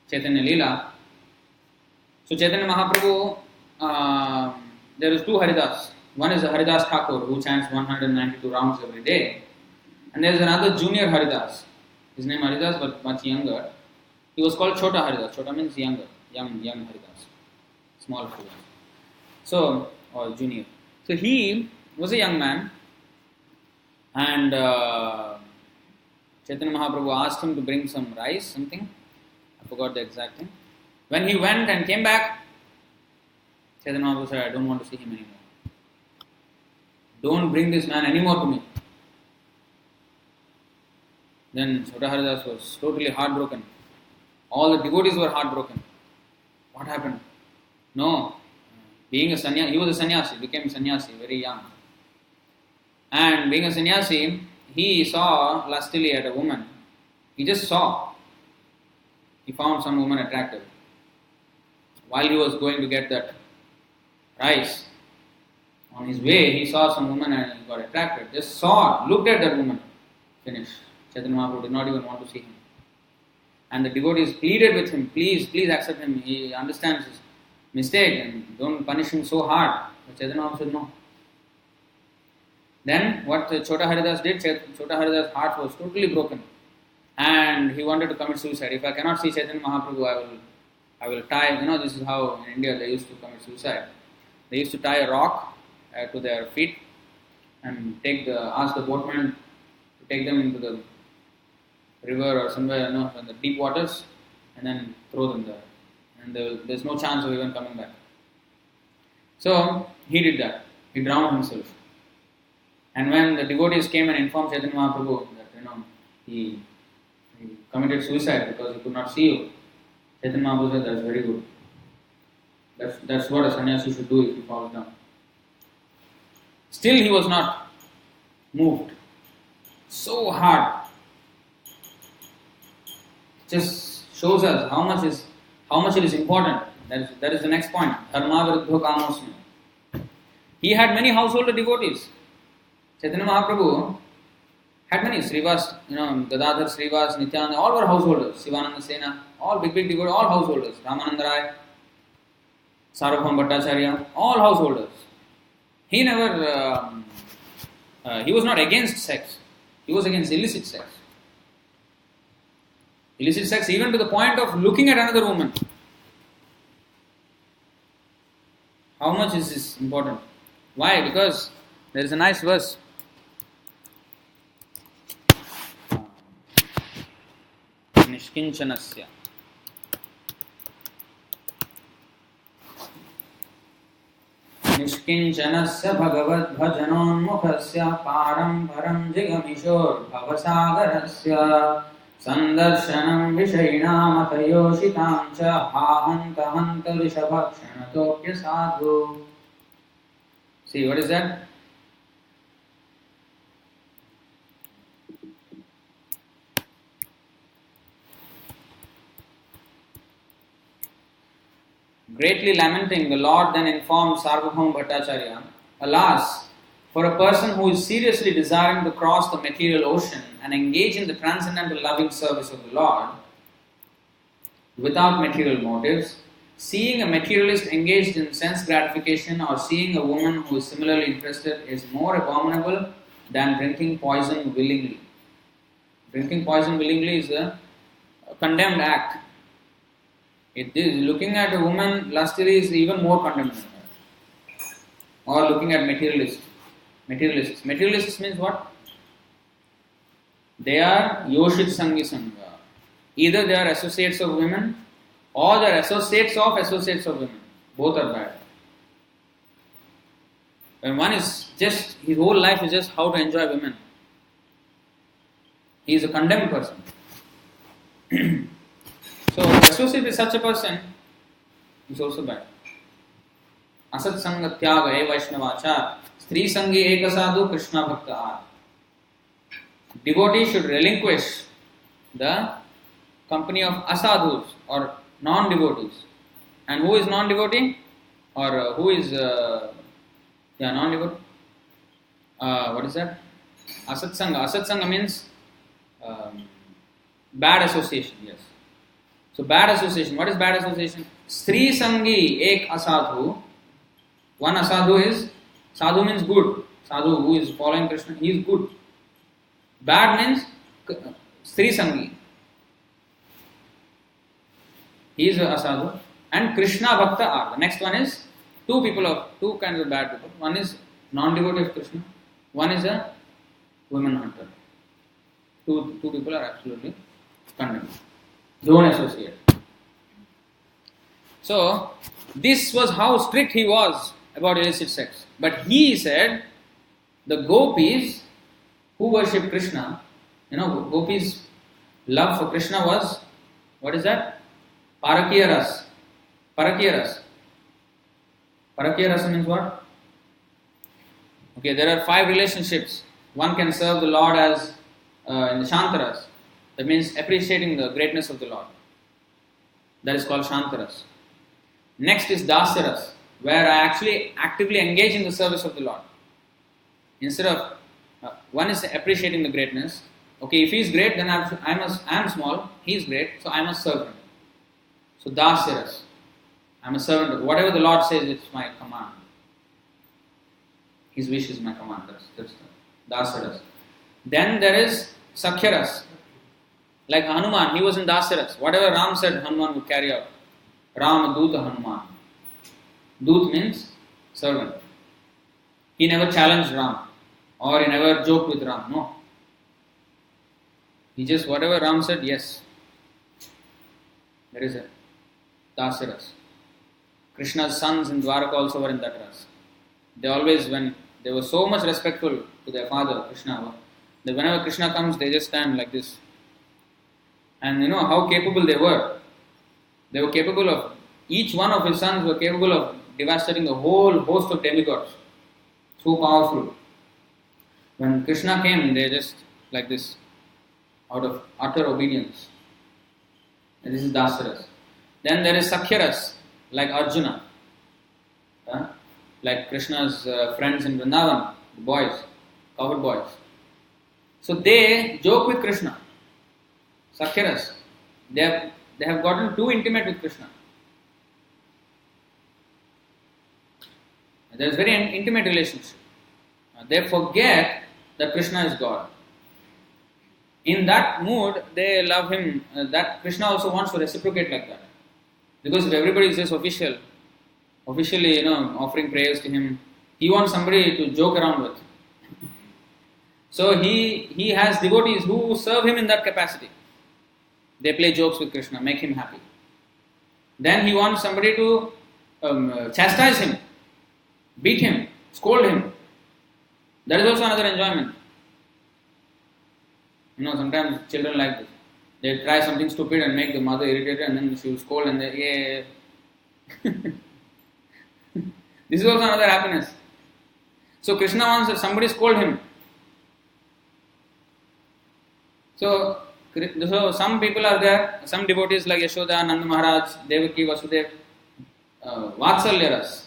Chaitanya Leela. So Chaitanya Mahaprabhu, there is two Haridas. One is the Haridas Thakur who chants 192 rounds every day. And there is another junior Haridas. His name Haridas but much younger. He was called Chota Haridas. Chota means younger, young Haridas. Small Haridas. So, or junior. So he was a young man, and Chaitanya Mahaprabhu asked him to bring some rice, something. I forgot the exact thing. When he went and came back, Chaitanya Mahaprabhu said, I don't want to see him anymore. Don't bring this man anymore to me. Then Chota Haridas was totally heartbroken. All the devotees were heartbroken. What happened? No. Being a sannyasi, he was a sannyasi, became a sannyasi very young. And being a sannyasi, he saw lustily at a woman. He just saw. He found some woman attractive. While he was going to get that rice, on his way he saw some woman and he got attracted. Just saw, looked at that woman. Finished. Chaitanya Mahaprabhu did not even want to see him. And the devotees pleaded with him, please accept him. He understands his mistake and don't punish him so hard. But Chaitanya Mahaprabhu said no. Then what Chota Haridas did, Chota Haridas' heart was totally broken. And he wanted to commit suicide. If I cannot see Chaitanya Mahaprabhu, I will tie, this is how in India they used to commit suicide. They used to tie a rock to their feet and ask the boatman to take them into the river or somewhere, in the deep waters, and then throw them there. And there's no chance of even coming back. So he did that. He drowned himself. And when the devotees came and informed Chaitanya Mahaprabhu that he committed suicide because he could not see you, Chaitanya Mahaprabhu said, that's very good. That's what a sannyasi should do if he falls down. Still he was not moved. So hard. Just shows us how much it is important. That is the next point. Dharma viruddho kamosmi. He had many householder devotees. Chaitanya Mahaprabhu had many. Srivas, Gadadhar, Srivas, Nityananda, all were householders. Sivananda Sena, all big devotees, all householders. Ramananda Rai, Sarvabhauma Bhattacharya, all householders. He never, he was not against sex. He was against illicit sex. Illicit sex even to the point of looking at another woman. How much is this important? Why? Because there is a nice verse. Nishkinchanasya. Nishkinchanasya bhagavad bhajanonmukhasya param param jigamishor bhavasagarasya sandarshanam vishayinam atayoshitamcha hahanta hanta rishabhakshanatopya sadhu. See, what is that? Greatly lamenting, the Lord then informed Sarvabhauma Bhattacharya, alas, for a person who is seriously desiring to cross the material ocean and engage in the transcendental loving service of the Lord without material motives, seeing a materialist engaged in sense gratification or seeing a woman who is similarly interested is more abominable than drinking poison willingly. Drinking poison willingly is a condemned act. It is looking at a woman lustily is even more condemned. Or looking at materialists. Materialists means what? They are Yoshit Sangi Sangha. Either they are associates of women or they are associates of women. Both are bad. When one is just, his whole life is just how to enjoy women, he is a condemned person. So to associate with such a person is also bad. Asat sanga tyaga e vaishnavachar, stri sangi eka sadhu krishna bhakta ar. Devotee should relinquish the company of asadhus or non-devotees. And who is non-devotee? Or who is non-devotee? What is that? Asat sanga. Asat sanga means bad association. Yes. So bad association. What is bad association? Stri sangi ek asadhu. One asadhu is, sadhu means good. Sadhu who is following Krishna, he is good. Bad means stri sangi. He is a asadhu. And Krishna bhakta are. The next one is two kinds of bad people. One is non-devotee of Krishna. One is a women hunter. Two people are absolutely condemned. Don't associate. So, this was how strict he was about illicit sex. But he said, the gopis who worship Krishna, gopis' love for Krishna was, what is that? Parakiya ras. Parakiya ras. Parakiya ras means what? Okay, there are 5 relationships. One can serve the Lord as in the Shantaras. That means appreciating the greatness of the Lord. That is called Shantaras. Next is Dasaras, where I actually actively engage in the service of the Lord. Instead of, one is appreciating the greatness. Okay, if he is great, then I am small, he is great, so I must serve him. So Dasaras, I am a servant of whatever the Lord says, it's my command. His wish is my command. That's the Dasaras. Then there is Sakhyaras. Like Hanuman, he was in Dasaras. Whatever Ram said, Hanuman would carry out. Ram Duta Hanuman. Dut means servant. He never challenged Ram. Or he never joked with Ram. No. He just, whatever Ram said, yes. There is a Dasaras. Krishna's sons in Dwaraka also were in that ras. They always, when they were so much respectful to their father, Krishna, that whenever Krishna comes, they just stand like this. And you know how capable they were. They were capable of, each one of his sons were capable of devastating the whole host of demigods. So powerful. When Krishna came, they just like this, out of utter obedience. And this is Dasaras. Then there is Sakhyaras, like Arjuna. Like Krishna's friends in Vrindavan, the boys, cowherd boys. So they joke with Krishna. Sakhyaras. They have gotten too intimate with Krishna. There is very intimate relationship. They forget that Krishna is God. In that mood, they love him. That Krishna also wants to reciprocate like that. Because if everybody is just officially, offering prayers to him, he wants somebody to joke around with. So he has devotees who serve him in that capacity. They play jokes with Krishna, make him happy. Then he wants somebody to chastise him, beat him, scold him. That is also another enjoyment. Sometimes children like this. They try something stupid and make the mother irritated, and then she will scold and they, This is also another happiness. So Krishna wants that somebody scold him. So some people are there, some devotees like Yashoda, Nanda Maharaj, Devaki, Vasudev, Vatsalyaras.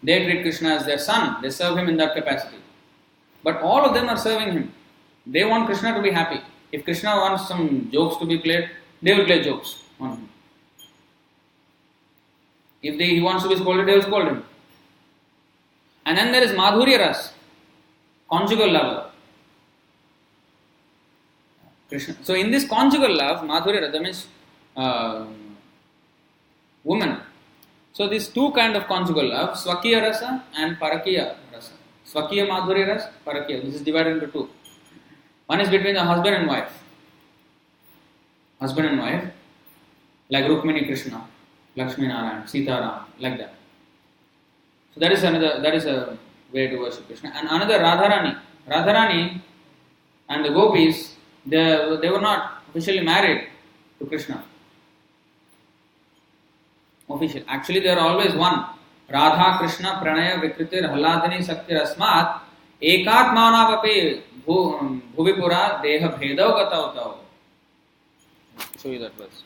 They treat Krishna as their son. They serve him in that capacity. But all of them are serving him. They want Krishna to be happy. If Krishna wants some jokes to be played, they will play jokes on him. If he wants to be scolded, they will scold him. And then there is Madhurya Ras, conjugal love. Krishna. So in this conjugal love, Madhurya Ras, that means woman. So these two kind of conjugal love, Swakiya Rasa and Parakiya Rasa. Swakiya Madhurya Ras, Parakiya. This is divided into two. One is between the husband and wife. Husband and wife, like Rukmini Krishna, Lakshmi Narayan, Sita Ram, like that. So that is way to worship Krishna. And another Radharani. Radharani and the gopis, they were not officially married to Krishna. Official. Actually, they are always one. Radha Krishna Pranaya Vikritir Haladini Saktir Asmat Ekatmanavapi Bhuvipura Deha Bhedav Gatautau. Show you that verse.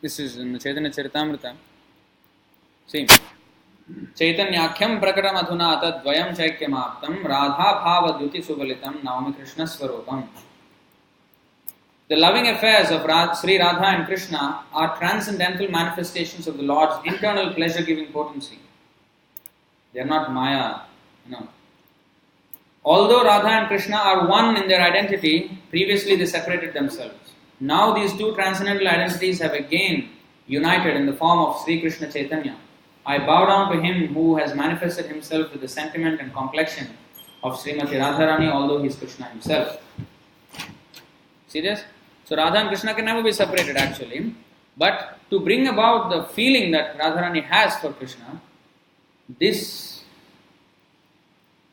This is in the Chaitanya Charitamrita. See, Chaitanyakhyam prakatam adhuna tadvayam chaikyamaptam radha bhava dyuti subalitam naumi Krishna swarupam. The loving affairs of Sri Radha and Krishna are transcendental manifestations of the Lord's internal pleasure-giving potency. They are not Maya, Although Radha and Krishna are one in their identity, previously they separated themselves. Now these two transcendental identities have again united in the form of Sri Krishna Chaitanya. I bow down to him who has manifested himself with the sentiment and complexion of Srimati Radharani, although he is Krishna himself. See this? So Radha and Krishna can never be separated actually. But to bring about the feeling that Radharani has for Krishna, this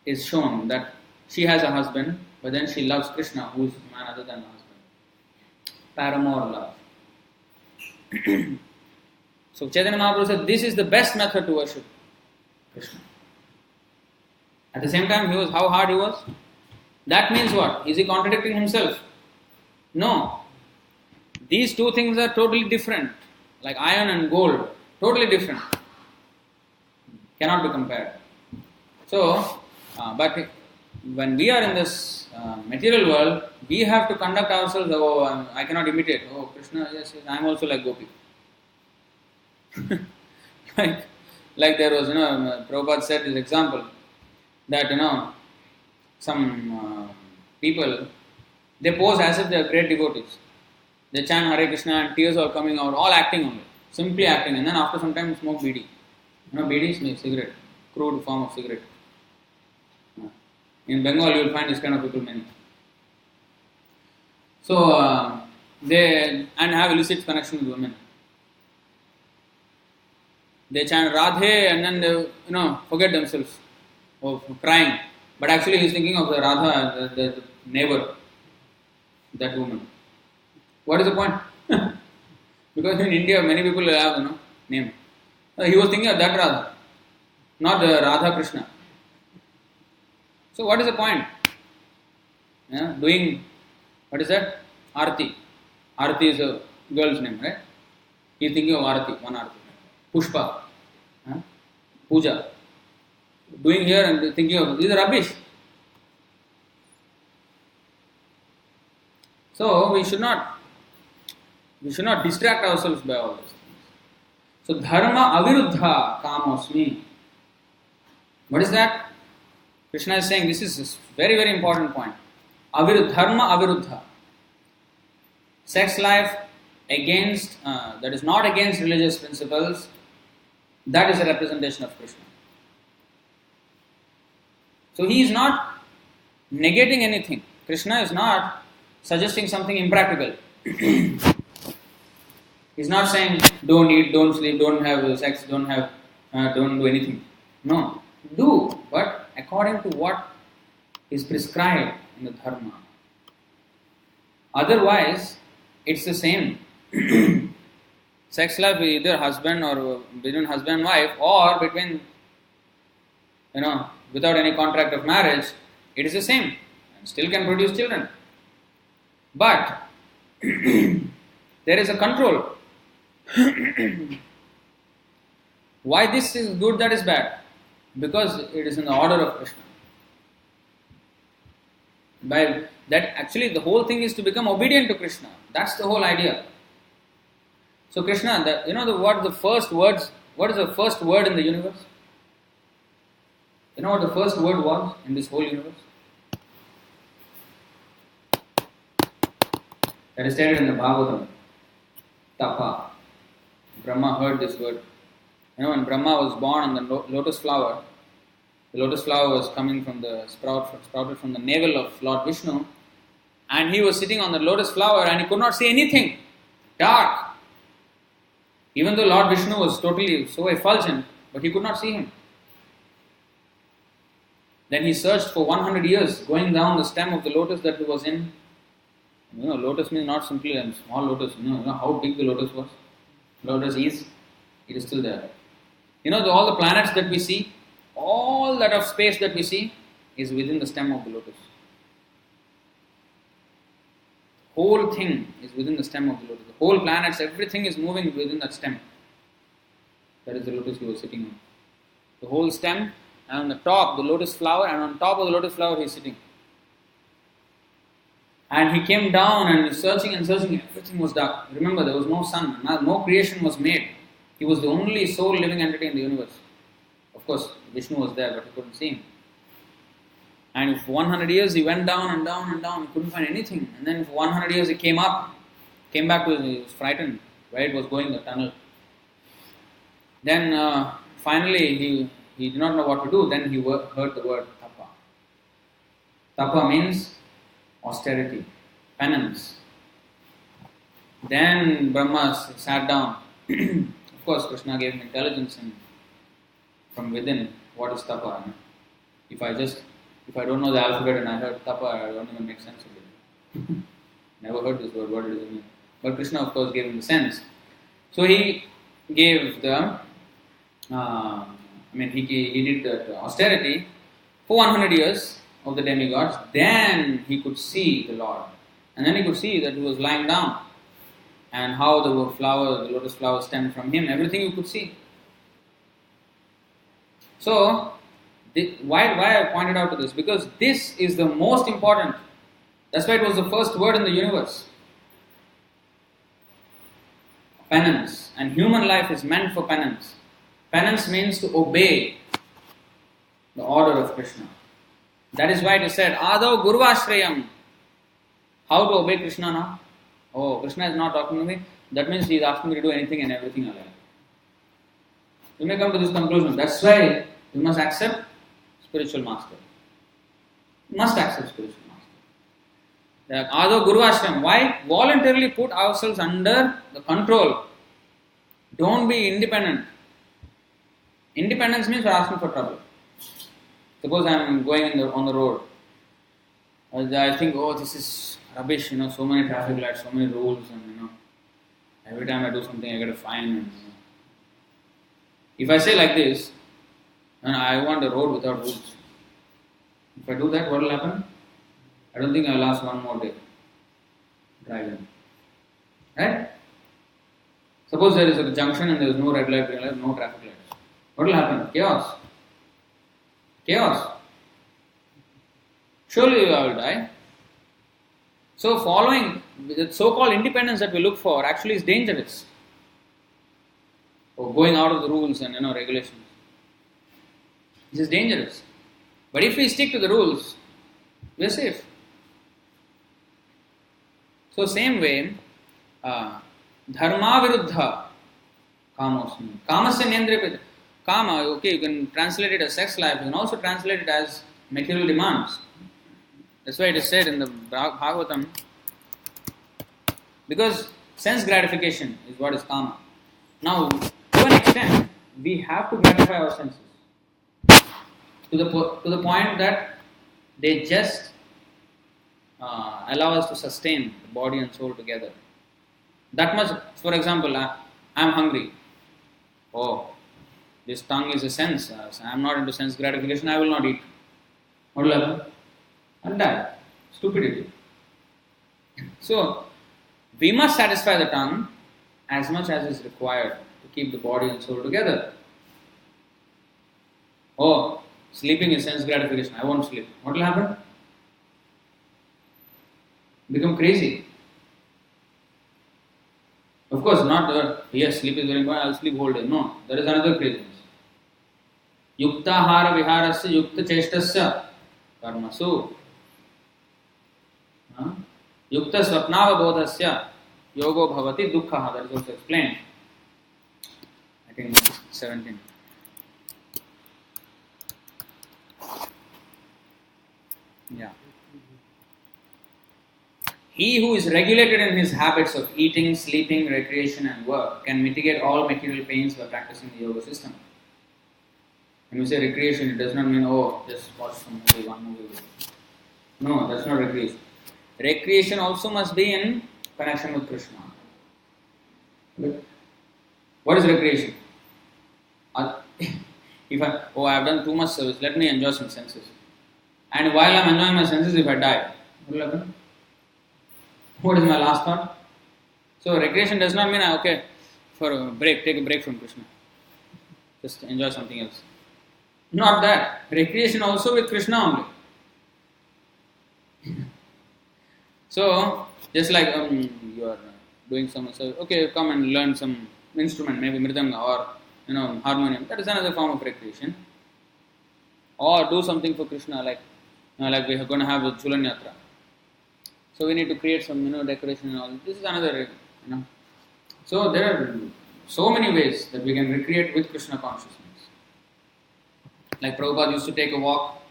is shown that she has a husband, but then she loves Krishna, who is none other than her husband. Paramour love. So Chaitanya Mahaprabhu said, this is the best method to worship Krishna. At the same time, how hard he was? That means what? Is he contradicting himself? No. These two things are totally different. Like iron and gold. Totally different. Cannot be compared. So, but when we are in this material world, we have to conduct ourselves, I cannot imitate. Oh, Krishna, yes, I am also like Gopi. like there was, Prabhupada said this example, that, some people, they pose as if they are great devotees. They chant Hare Krishna and tears are coming out, all acting only, simply acting, and then after some time smoke bidi. Bidi is cigarette, crude form of cigarette. In Bengal, you will find this kind of people many. So, they have illicit connection with women. They chant Radhe and then they, forget themselves of crying. But actually he is thinking of the Radha, the neighbor, that woman. What is the point? Because in India, many people have, name. He was thinking of that Radha, not the Radha Krishna. So what is the point? Doing, what is that? Arati. Arati is a girl's name, right? He is thinking of Arati, one Arati. Pushpa. Puja. Doing here and thinking of, these are rubbish. So we should not distract ourselves by all these things. So dharma aviruddha kamosmi. What is that? Krishna is saying this is a very, very important point. Dharma aviruddha. Sex life against, that is not against religious principles, that is a representation of Krishna. So he is not negating anything. Krishna is not suggesting something impractical. He is not saying don't eat, don't sleep, don't have sex, don't do anything. No, do, but according to what is prescribed in the dharma. Otherwise, it's the same. Sex life is either husband or between husband and wife, or between, without any contract of marriage, it is the same. And still can produce children. But there is a control. Why this is good, that is bad? Because it is in the order of Krishna. By that, actually the whole thing is to become obedient to Krishna. That's the whole idea. So Krishna, what is the first word in the universe? You know what the first word was in this whole universe? That is stated in the Bhagavad-gita. Tapa. Brahma heard this word. When Brahma was born on the lotus flower, the lotus flower was coming from the sprouted from the navel of Lord Vishnu, and he was sitting on the lotus flower and he could not see anything. Dark. Even though Lord Vishnu was totally so effulgent, but he could not see him. Then he searched for 100 years, going down the stem of the lotus that he was in. Lotus means not simply a small lotus. You know how big the lotus was. Lotus is, it is still there. All the planets that we see, all that of space that we see is within the stem of the lotus. Whole thing is within the stem of the lotus. The whole planets, everything is moving within that stem. That is the lotus he was sitting on. The whole stem, and on the top, the lotus flower, and on top of the lotus flower he is sitting. And he came down and was searching and searching. Everything was dark. Remember, there was no sun. No creation was made. He was the only sole living entity in the universe. Of course, Vishnu was there, but he couldn't see him. And for 100 years he went down and down and down. He couldn't find anything. And then for 100 years he came back to he was frightened where it was going, the tunnel. Then finally he did not know what to do. Then he heard the word tapa. Tapa means austerity, penance. Then Brahma sat down. Of course, Krishna gave him intelligence from within. What is tapa? If I don't know the alphabet and I heard tapa, I don't even make sense of it. Never heard this word, what does it mean? But Krishna, of course, gave him the sense. So he gave he did that austerity for 100 years of the demigods. Then he could see the Lord. And then he could see that he was lying down. And how the lotus flower stemmed from him. Everything you could see. So, why I pointed out to this? Because this is the most important. That's why it was the first word in the universe. Penance. And human life is meant for penance. Penance means to obey the order of Krishna. That is why it is said, Ādau Gurvāshrayam. How to obey Krishna now? Oh, Krishna is not talking to me. That means he is asking me to do anything and everything alike. You may come to this conclusion. That's why you must accept spiritual master. You must accept spiritual master. Ādau Gurvāshrayam. Why? Voluntarily put ourselves under the control. Don't be independent. Independence means we are asking for trouble. Suppose I am going on the road. I think, this is rubbish, so many traffic lights, so many rules, and every time I do something I get a fine. And, If I say like this, and I want a road without rules. If I do that, what will happen? I don't think I will last one more day driving. Right? Suppose there is a junction and there is no red light, green light, no traffic lights. What will happen? Chaos. Chaos. Surely I will die. So following the so-called independence that we look for actually is dangerous. Or going out of the rules and regulations. This is dangerous. But if we stick to the rules, we are safe. So same way, dharma viruddha kamosmi. Kamasya nendrepita. Kama, okay, you can translate it as sex life. You can also translate it as material demands. That's why it is said in the Bhagavatam, because sense gratification is what is kama. Now, to an extent, we have to gratify our senses to the point that they just allow us to sustain the body and soul together. That much, for example, I am hungry. Oh, this tongue is a sense. I am not into sense gratification. I will not eat. What will happen? I will die. Stupidity. So, we must satisfy the tongue as much as is required to keep the body and soul together. Oh, sleeping is sense gratification. I won't sleep. What will happen? Become crazy. Of course, not yes, sleep is very important. I will sleep whole day. No, there is another craziness. Yuktahara viharasya yukta cheshtasya karmasu. Yukta swapnava bodhasya yogo bhavati dukkha. That is also explained. I think 17. Yeah. He who is regulated in his habits of eating, sleeping, recreation and work can mitigate all material pains by practicing the yoga system. When we say recreation, it does not mean, just watch some movie, one movie. No, that's not recreation. Recreation also must be in connection with Krishna. What is recreation? If I have done too much service, let me enjoy some senses. And while I am enjoying my senses, if I die, what will happen? What is my last thought? So recreation does not mean, for a break, take a break from Krishna. Just enjoy something else. Not that. Recreation also with Krishna only. So, just like you are doing some, come and learn some instrument, maybe mridanga or harmonium. That is another form of recreation. Or do something for Krishna, like we are going to have a Jhulan Yatra. So we need to create some decoration and all. This is another So there are so many ways that we can recreate with Krishna consciousness. Like Prabhupada used to take a walk.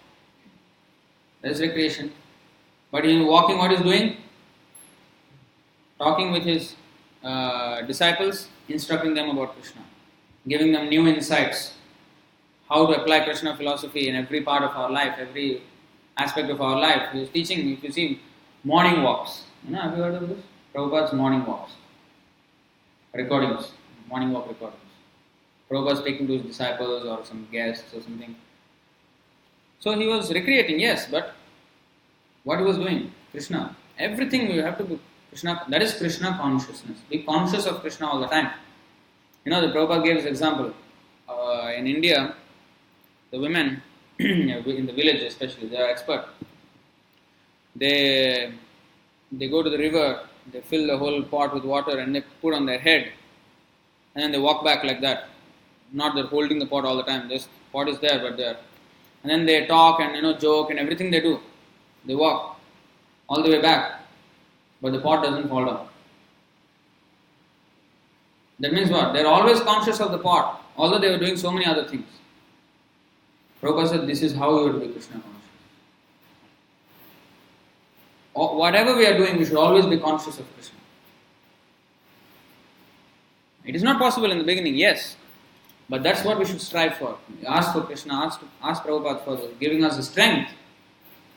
That is recreation. But in walking, what is doing? Talking with his disciples, instructing them about Krishna, giving them new insights, how to apply Krishna philosophy in every part of our life, every aspect of our life. He is teaching, if you see, morning walks. Have you heard of this? Prabhupada's morning walks. Recordings, morning walk recordings. Prabhupada speaking to his disciples or some guests or something. So he was recreating, yes, but what he was doing? Krishna. Everything we have to do. Krishna, that is Krishna consciousness. Be conscious of Krishna all the time. The Prabhupada gave this example. In India, the women, in the village especially, they are expert. They go to the river, they fill the whole pot with water and they put on their head and then they walk back like that. Not they're holding the pot all the time, just pot is there but there. And then they talk and joke and everything they do. They walk all the way back, but the pot doesn't fall down. That means what? They're always conscious of the pot, although they were doing so many other things. Prabhupada said this is how you have to be Krishna conscious. Whatever we are doing, we should always be conscious of Krishna. It is not possible in the beginning, yes, but that's what we should strive for. Ask for Krishna, ask Prabhupada for giving us the strength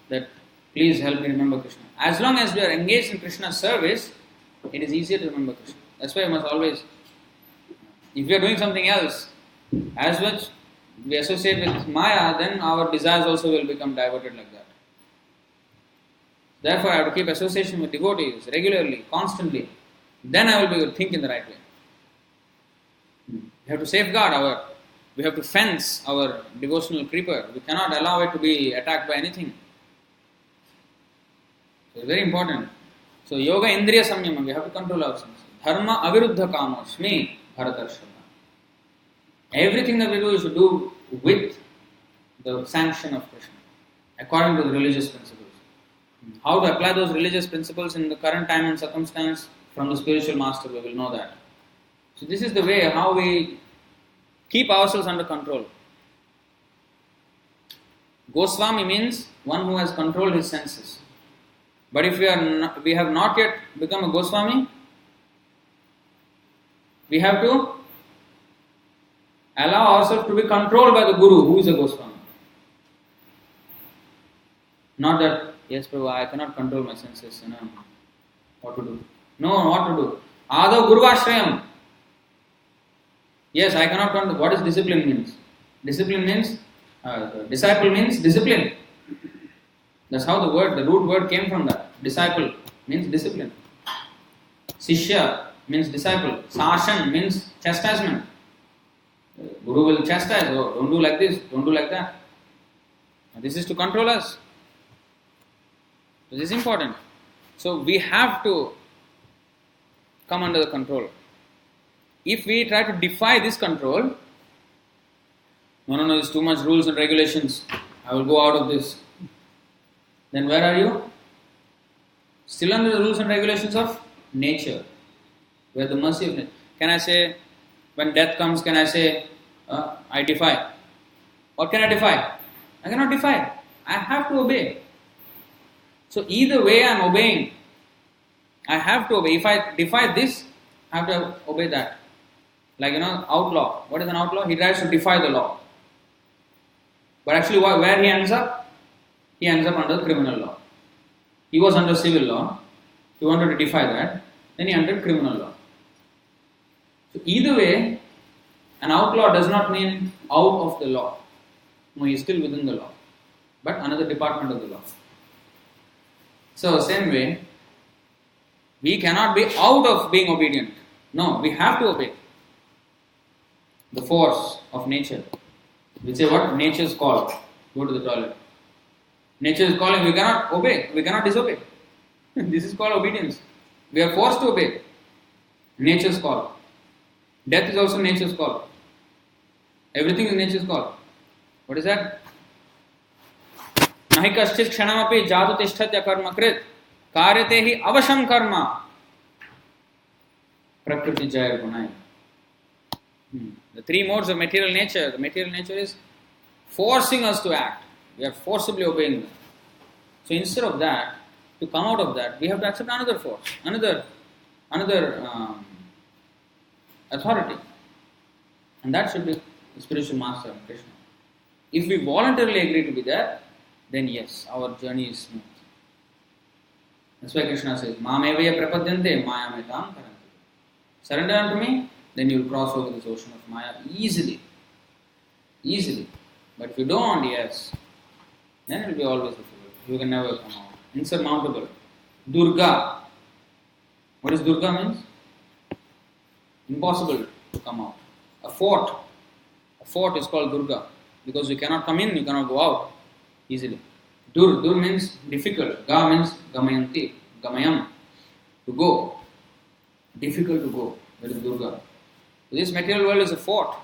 that please help me remember Krishna. As long as we are engaged in Krishna's service, it is easier to remember Krishna. That's why we must always, if we are doing something else, as much we associate with Maya, then our desires also will become diverted like that. Therefore, I have to keep association with devotees regularly, constantly. Then I will be able to think in the right way. We have to safeguard we have to fence our devotional creeper. We cannot allow it to be attacked by anything. So it's very important. So yoga indriya samyama, we have to control ourselves. Dharma aviruddha kamoshmi bharatarshava. Everything that we do, we should do with the sanction of Krishna, according to the religious principles. How to apply those religious principles in the current time and circumstance from the spiritual master, we will know that. So this is the way how we keep ourselves under control. Goswami means one who has controlled his senses. But if we have not yet become a Goswami, we have to allow ourselves to be controlled by the Guru, who is a Goswami. Not that, yes, Prabhu, I cannot control my senses, what to do. No, what to do. Adav Gurvashrayam. Yes, I cannot control. What is discipline means? Discipline means, disciple means discipline. That's how the root word came from that. Disciple means discipline. Sishya means disciple. Sashan means chastisement. Guru will chastise, don't do like this, don't do like that. This is to control us. This is important. So we have to come under the control. If we try to defy this control, no, there's too much rules and regulations, I will go out of this. Then where are you? Still under the rules and regulations of nature, where the mercy of nature. Can I say, When death comes, can I say, I defy? What can I defy? I cannot defy. I have to obey. So either way I am obeying. I have to obey. If I defy this, I have to obey that. Like, outlaw. What is an outlaw? He tries to defy the law. But actually where he ends up? He ends up under criminal law. He was under civil law. He wanted to defy that. Then he entered criminal law. So either way, an outlaw does not mean out of the law. No, he is still within the law. But another department of the law. So same way, we cannot be out of being obedient. No, we have to obey. The force of nature. We say what? Nature's call. Go to the toilet. Nature is calling. We cannot obey. We cannot disobey. This is called obedience. We are forced to obey. Nature's call. Death is also nature's call. Everything is nature's call. What is that? Nahi kaschit kshanamapi jatu tishtatya karma krit karyate hi avasham karma prakriti jaya gunai. The three modes of material nature. The material nature is forcing us to act. We are forcibly obeying them. So instead of that, to come out of that, we have to accept another force, another authority. And that should be the spiritual master of Krishna. If we voluntarily agree to be there, then yes, our journey is smooth. That's why Krishna says, Mamevaya prapadyante mayametam karanti. Surrender unto me, then you will cross over this ocean of Maya easily. Easily. But if you don't, yes, then it will be always difficult. You can never come out. Insurmountable. Durga. What does Durga means? Impossible to come out. A fort. A fort is called Durga. Because you cannot come in, you cannot go out easily. Dur means difficult. Ga means gamayanti. Gamayam. To go. Difficult to go. That is Durga. This material world is a fort.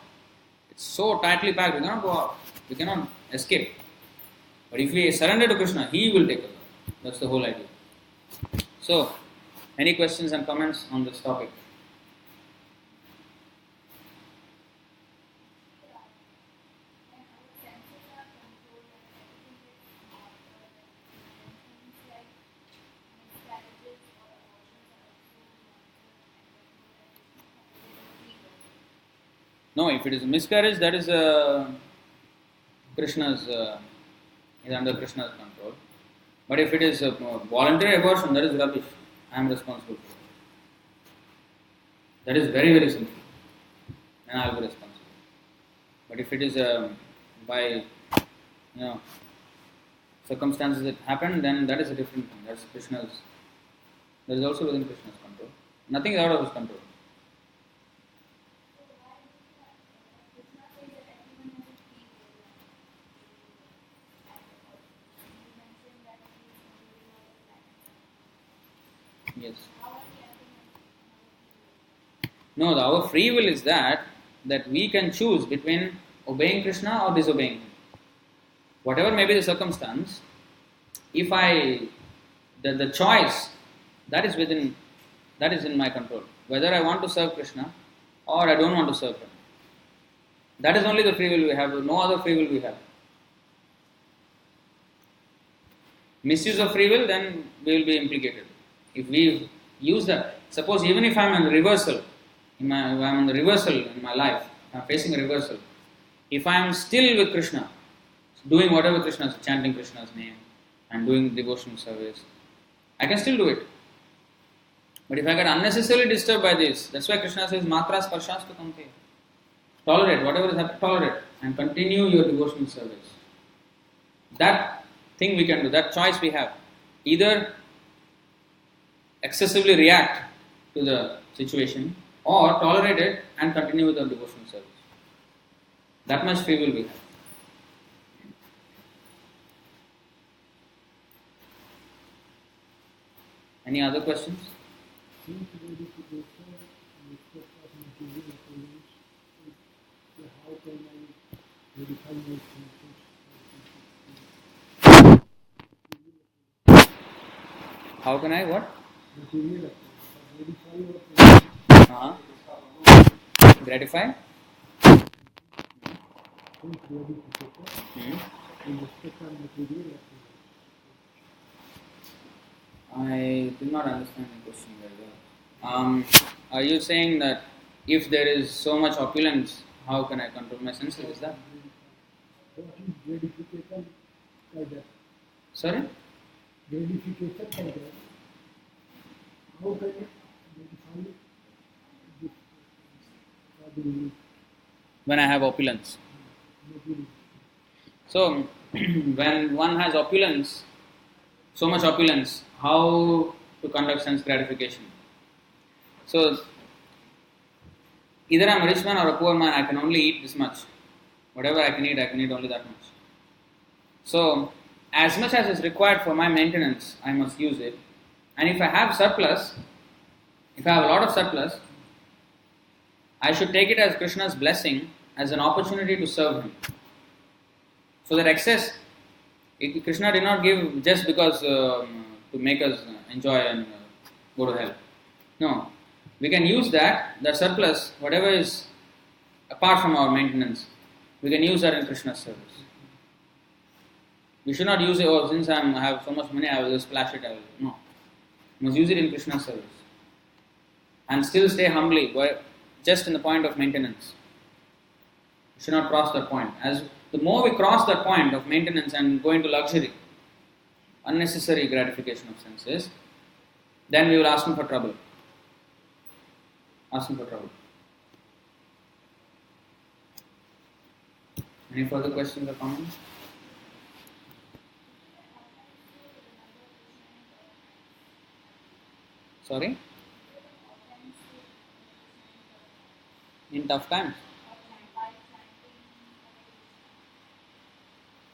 It's so tightly packed, we cannot go out. We cannot escape. But if we surrender to Krishna, He will take us out. That's the whole idea. So, any questions and comments on this topic? No, if it is a miscarriage, that is Krishna's, is under Krishna's control. But if it is a voluntary abortion, that is rubbish. I am responsible for it. That is very, very simple. Then I will be responsible. But if it is by, circumstances that happen, then that is a different thing. That's Krishna's. That is also within Krishna's control. Nothing is out of His control. Yes. No, our free will is that we can choose between obeying Krishna or disobeying Him. Whatever may be the circumstance, if the choice, that is in my control. Whether I want to serve Krishna or I don't want to serve Him. That is only the free will we have. No other free will we have. Misuse of free will, then we will be implicated. If we use that, suppose even if I am in reversal, in my life, I am facing a reversal. If I am still with Krishna, doing whatever Krishna, chanting Krishna's name and doing devotional service, I can still do it. But if I get unnecessarily disturbed by this, that's why Krishna says, Matra sparshāstu kamte. Tolerate, whatever is happening, tolerate and continue your devotional service. That thing we can do, that choice we have. Either excessively react to the situation or tolerate it and continue with our devotional service. That much free will we have. Any other questions? How can I what? Gratify? Sense gratification in respect of material. I did not understand the question very well. Are you saying that if there is so much opulence, how can I control my senses? Is that? What is gratification by that? Sorry? Gratification by that. How can it gratify this body When I have opulence. material? So, when one has opulence, so much opulence, how to conduct sense gratification? So, either I'm a rich man or a poor man, I can only eat this much. Whatever I can eat only that much. So, as much as is required for my maintenance, I must use it. And if I have surplus, if I have a lot of surplus, I should take it as Krishna's blessing, as an opportunity to serve him. So that excess, Krishna did not give just because to make us enjoy and go to hell. No, we can use that surplus, whatever is apart from our maintenance, we can use that in Krishna's service. We should not use it, oh, since I have so much money, I will just splash it. No, we must use it in Krishna's service. And still stay humbly, just in the point of maintenance. We should not cross that point. As the more we cross that point of maintenance and go into luxury, unnecessary gratification of senses, then we will ask him for trouble. Ask him for trouble. Any further questions or comments? Sorry? In tough times.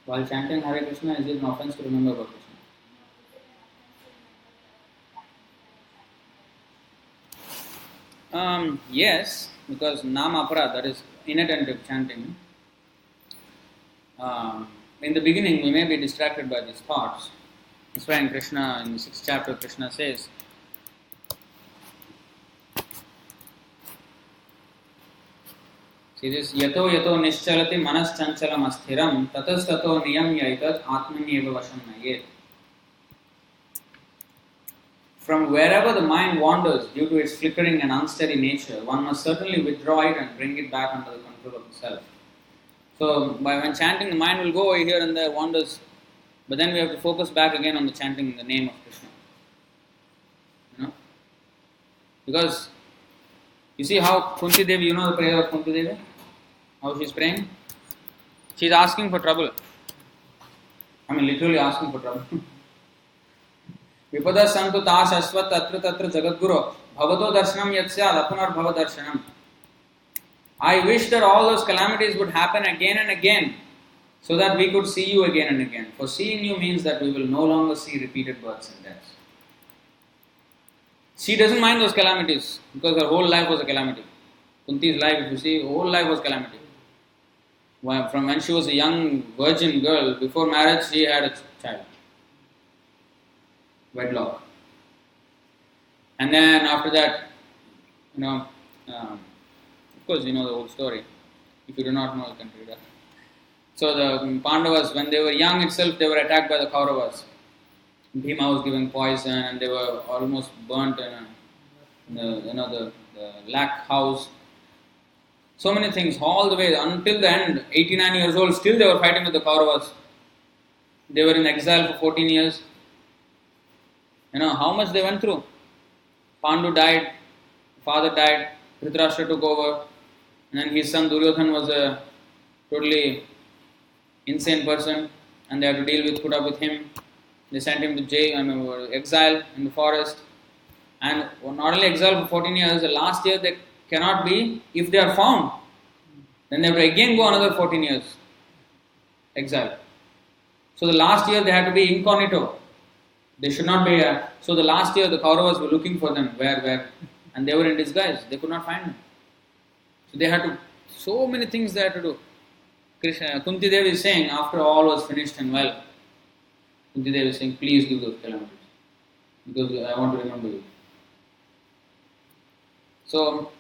While chanting Hare Krishna, is it an offense to remember about Krishna? Yes, because Nama Aparad, that is inattentive chanting. In the beginning, we may be distracted by these thoughts. That's why in Krishna, in the 6th chapter, Krishna says, see this, yato nischalati manas chanchalam asthiram tatastato niyamya itat atmanyeva vasham nayet. From wherever the mind wanders due to its flickering and unsteady nature, one must certainly withdraw it and bring it back under the control of the self. So, when chanting, the mind will go here and there, wanders, but then we have to focus back again on the chanting in the name of Krishna. Because you see how Kunti Devi, you know the prayer of Kunti Devi? How she is praying? She is asking for trouble. I mean, literally asking for trouble. Vipada santu tas asvat tatra tatra jagadguru bhavato darshanam yatsyad apunar bhava darshanam. I wish that all those calamities would happen again and again so that we could see you again and again. For seeing you means that we will no longer see repeated births and deaths. She doesn't mind those calamities because her whole life was a calamity. Kunti's life, if you see, her whole life was calamity. From when she was a young virgin girl, before marriage, she had a child. Wedlock. And then after that, of course you know the whole story. If you do not know, you can read that. So the Pandavas, when they were young itself, they were attacked by the Kauravas. Bhima was given poison and they were almost burnt in the lac house. So many things, all the way until the end, 89 years old, still they were fighting with the Kauravas. They were in exile for 14 years. How much they went through. Pandu died, father died, Dhritarashtra took over, and then his son Duryodhan was a totally insane person, and they had to put up with him. They sent him to exile in the forest, and not only exile for 14 years, the last year they cannot be, if they are found, then they have to again go another 14 years exile. So the last year they had to be incognito. They should not be. So the last year the Kauravas were looking for them. Where? And they were in disguise. They could not find them. So they had to. So many things they had to do. Kunti Devi is saying, after all was finished and well, Kunti Devi is saying, please give those calamities, because I want to remember you. So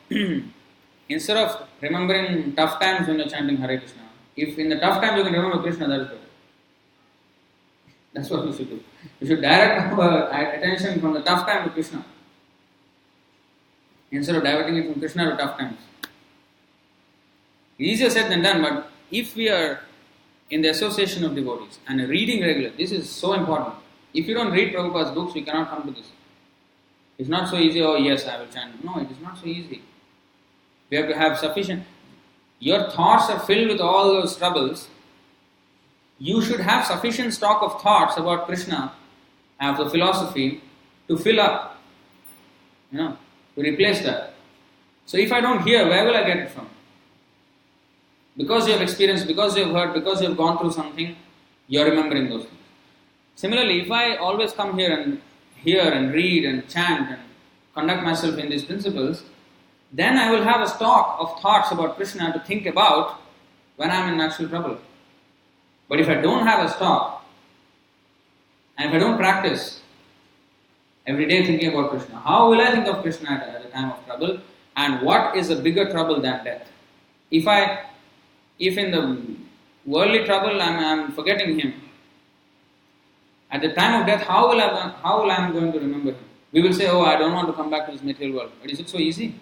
instead of remembering tough times when you're chanting Hare Krishna, if in the tough times you can remember Krishna, that is better. That's what we should do. We should direct our attention from the tough time to Krishna, instead of diverting it from Krishna to tough times. Easier said than done, but if we are in the association of devotees and reading regularly, this is so important. If you don't read Prabhupada's books, you cannot come to this. It's not so easy, oh yes, I will chant. No, it is not so easy. We have to have sufficient. Your thoughts are filled with all those troubles. You should have sufficient stock of thoughts about Krishna, of the philosophy, to fill up, to replace that. So if I don't hear, where will I get it from? Because you have experienced, because you have heard, because you have gone through something, you are remembering those things. Similarly, if I always come here and hear and read and chant and conduct myself in these principles, then I will have a stock of thoughts about Krishna to think about when I am in actual trouble. But if I don't have a stock, and if I don't practice every day thinking about Krishna, how will I think of Krishna at a time of trouble? And what is a bigger trouble than death? If in the worldly trouble I am forgetting Him, at the time of death, how will I am going to remember Him? We will say, oh, I don't want to come back to this material world. But is it so easy?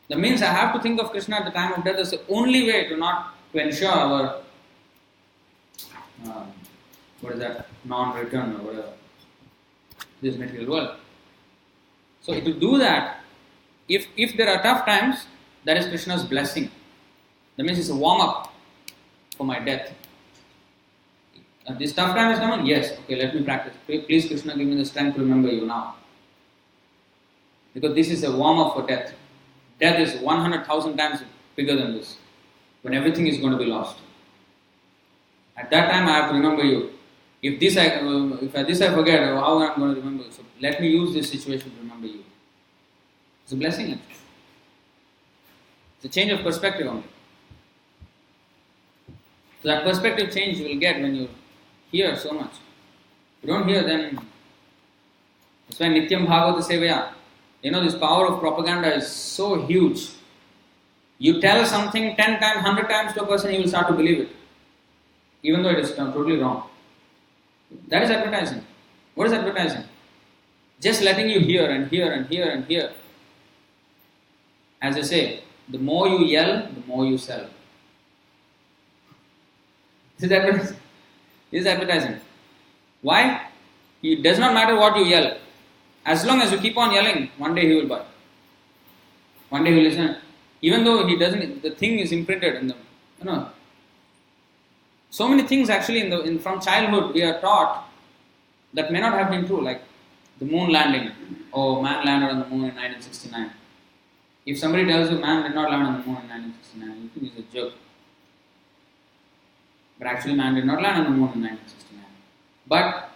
That means I have to think of Krishna at the time of death as the only way to ensure our non-return or whatever, this material world. So to do that, if there are tough times, that is Krishna's blessing. That means it's a warm-up for my death. This tough time is coming? Yes, okay, let me practice. Please Krishna, give me the strength to remember you now. Because this is a warm-up for death. Death is 100,000 times bigger than this, when everything is going to be lost. At that time I have to remember you. If this I forget, how I am going to remember you? So let me use this situation to remember you. It's a blessing actually. It's a change of perspective only. So that perspective change you will get when you hear so much. If you don't hear, then that's why Nityam Bhagavata Sevaya. This power of propaganda is so huge. You tell something 10 times, 100 times to a person, he will start to believe it, even though it is totally wrong. That is advertising. What is advertising? Just letting you hear and hear and hear and hear. As they say, the more you yell, the more you sell. This is advertising. Why? It does not matter what you yell. As long as you keep on yelling, one day he will buy. One day he will listen. Even though he doesn't, the thing is imprinted in them. So many things actually from childhood we are taught that may not have been true, like the moon landing. Oh, man landed on the moon in 1969. If somebody tells you man did not land on the moon in 1969, you think it's a joke. But actually man did not land on the moon in 1969. But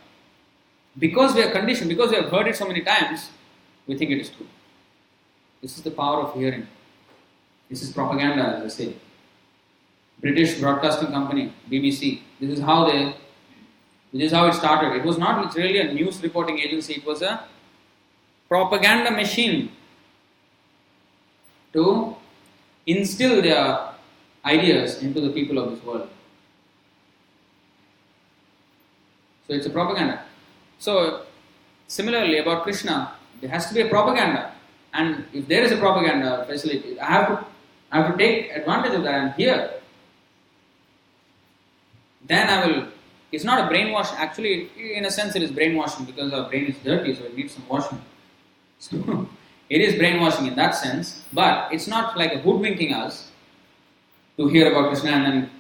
because we are conditioned, because we have heard it so many times, we think it is true. This is the power of hearing. This is propaganda, as they say. British Broadcasting Company, BBC, this is how it started. It was not really a news reporting agency, it was a propaganda machine to instill their ideas into the people of this world. So it's a propaganda. So similarly about Krishna, there has to be a propaganda. And if there is a propaganda facility, I have to take advantage of that and hear. Then I will. It's not a brainwash. Actually, in a sense, it is brainwashing because our brain is dirty, so it needs some washing. So it is brainwashing in that sense, but it's not like a hoodwinking us to hear about Krishna and then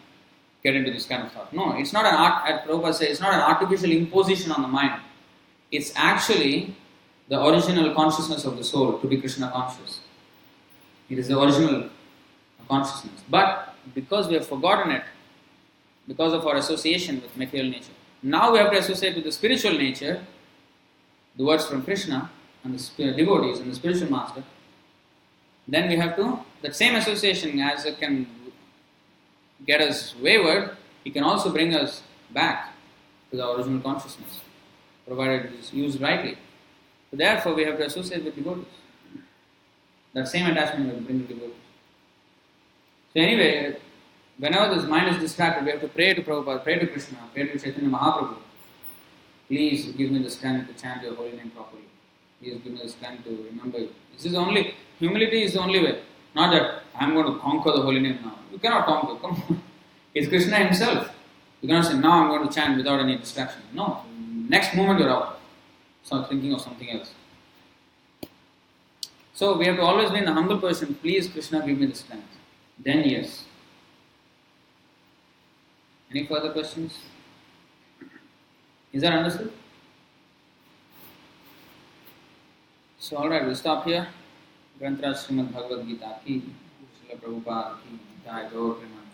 get into this kind of thought. No, it's not an art. As Prabhupada says, it's not an artificial imposition on the mind. It's actually the original consciousness of the soul to be Krishna conscious. It is the original consciousness. But because we have forgotten it, because of our association with material nature, now we have to associate with the spiritual nature, the words from Krishna and the devotees and the spiritual master. Then we have to, that same association, as it can get us wayward, it can also bring us back to the original consciousness, provided it is used rightly. So therefore we have to associate with devotees. That same attachment will bring the devotees. So anyway, whenever this mind is distracted, we have to pray to Prabhupada, pray to Krishna, pray to Chaitanya Mahaprabhu. Please give me the strength to chant your holy name properly. Please give me the strength to remember you. This is humility is the only way. Not that I am going to conquer the holy name now. You cannot conquer. Come on. It's Krishna himself. You cannot say, now I am going to chant without any distraction. No. Next moment you are out. Start thinking of something else. So we have to always be in a humble position. Please Krishna, give me the strength. Then yes. Any further questions? Is that understood? So alright, we'll stop here. Grantraj Srimad Bhagavad-gita ki, Srila Prabhupada ki, Jai Gaur Premanand.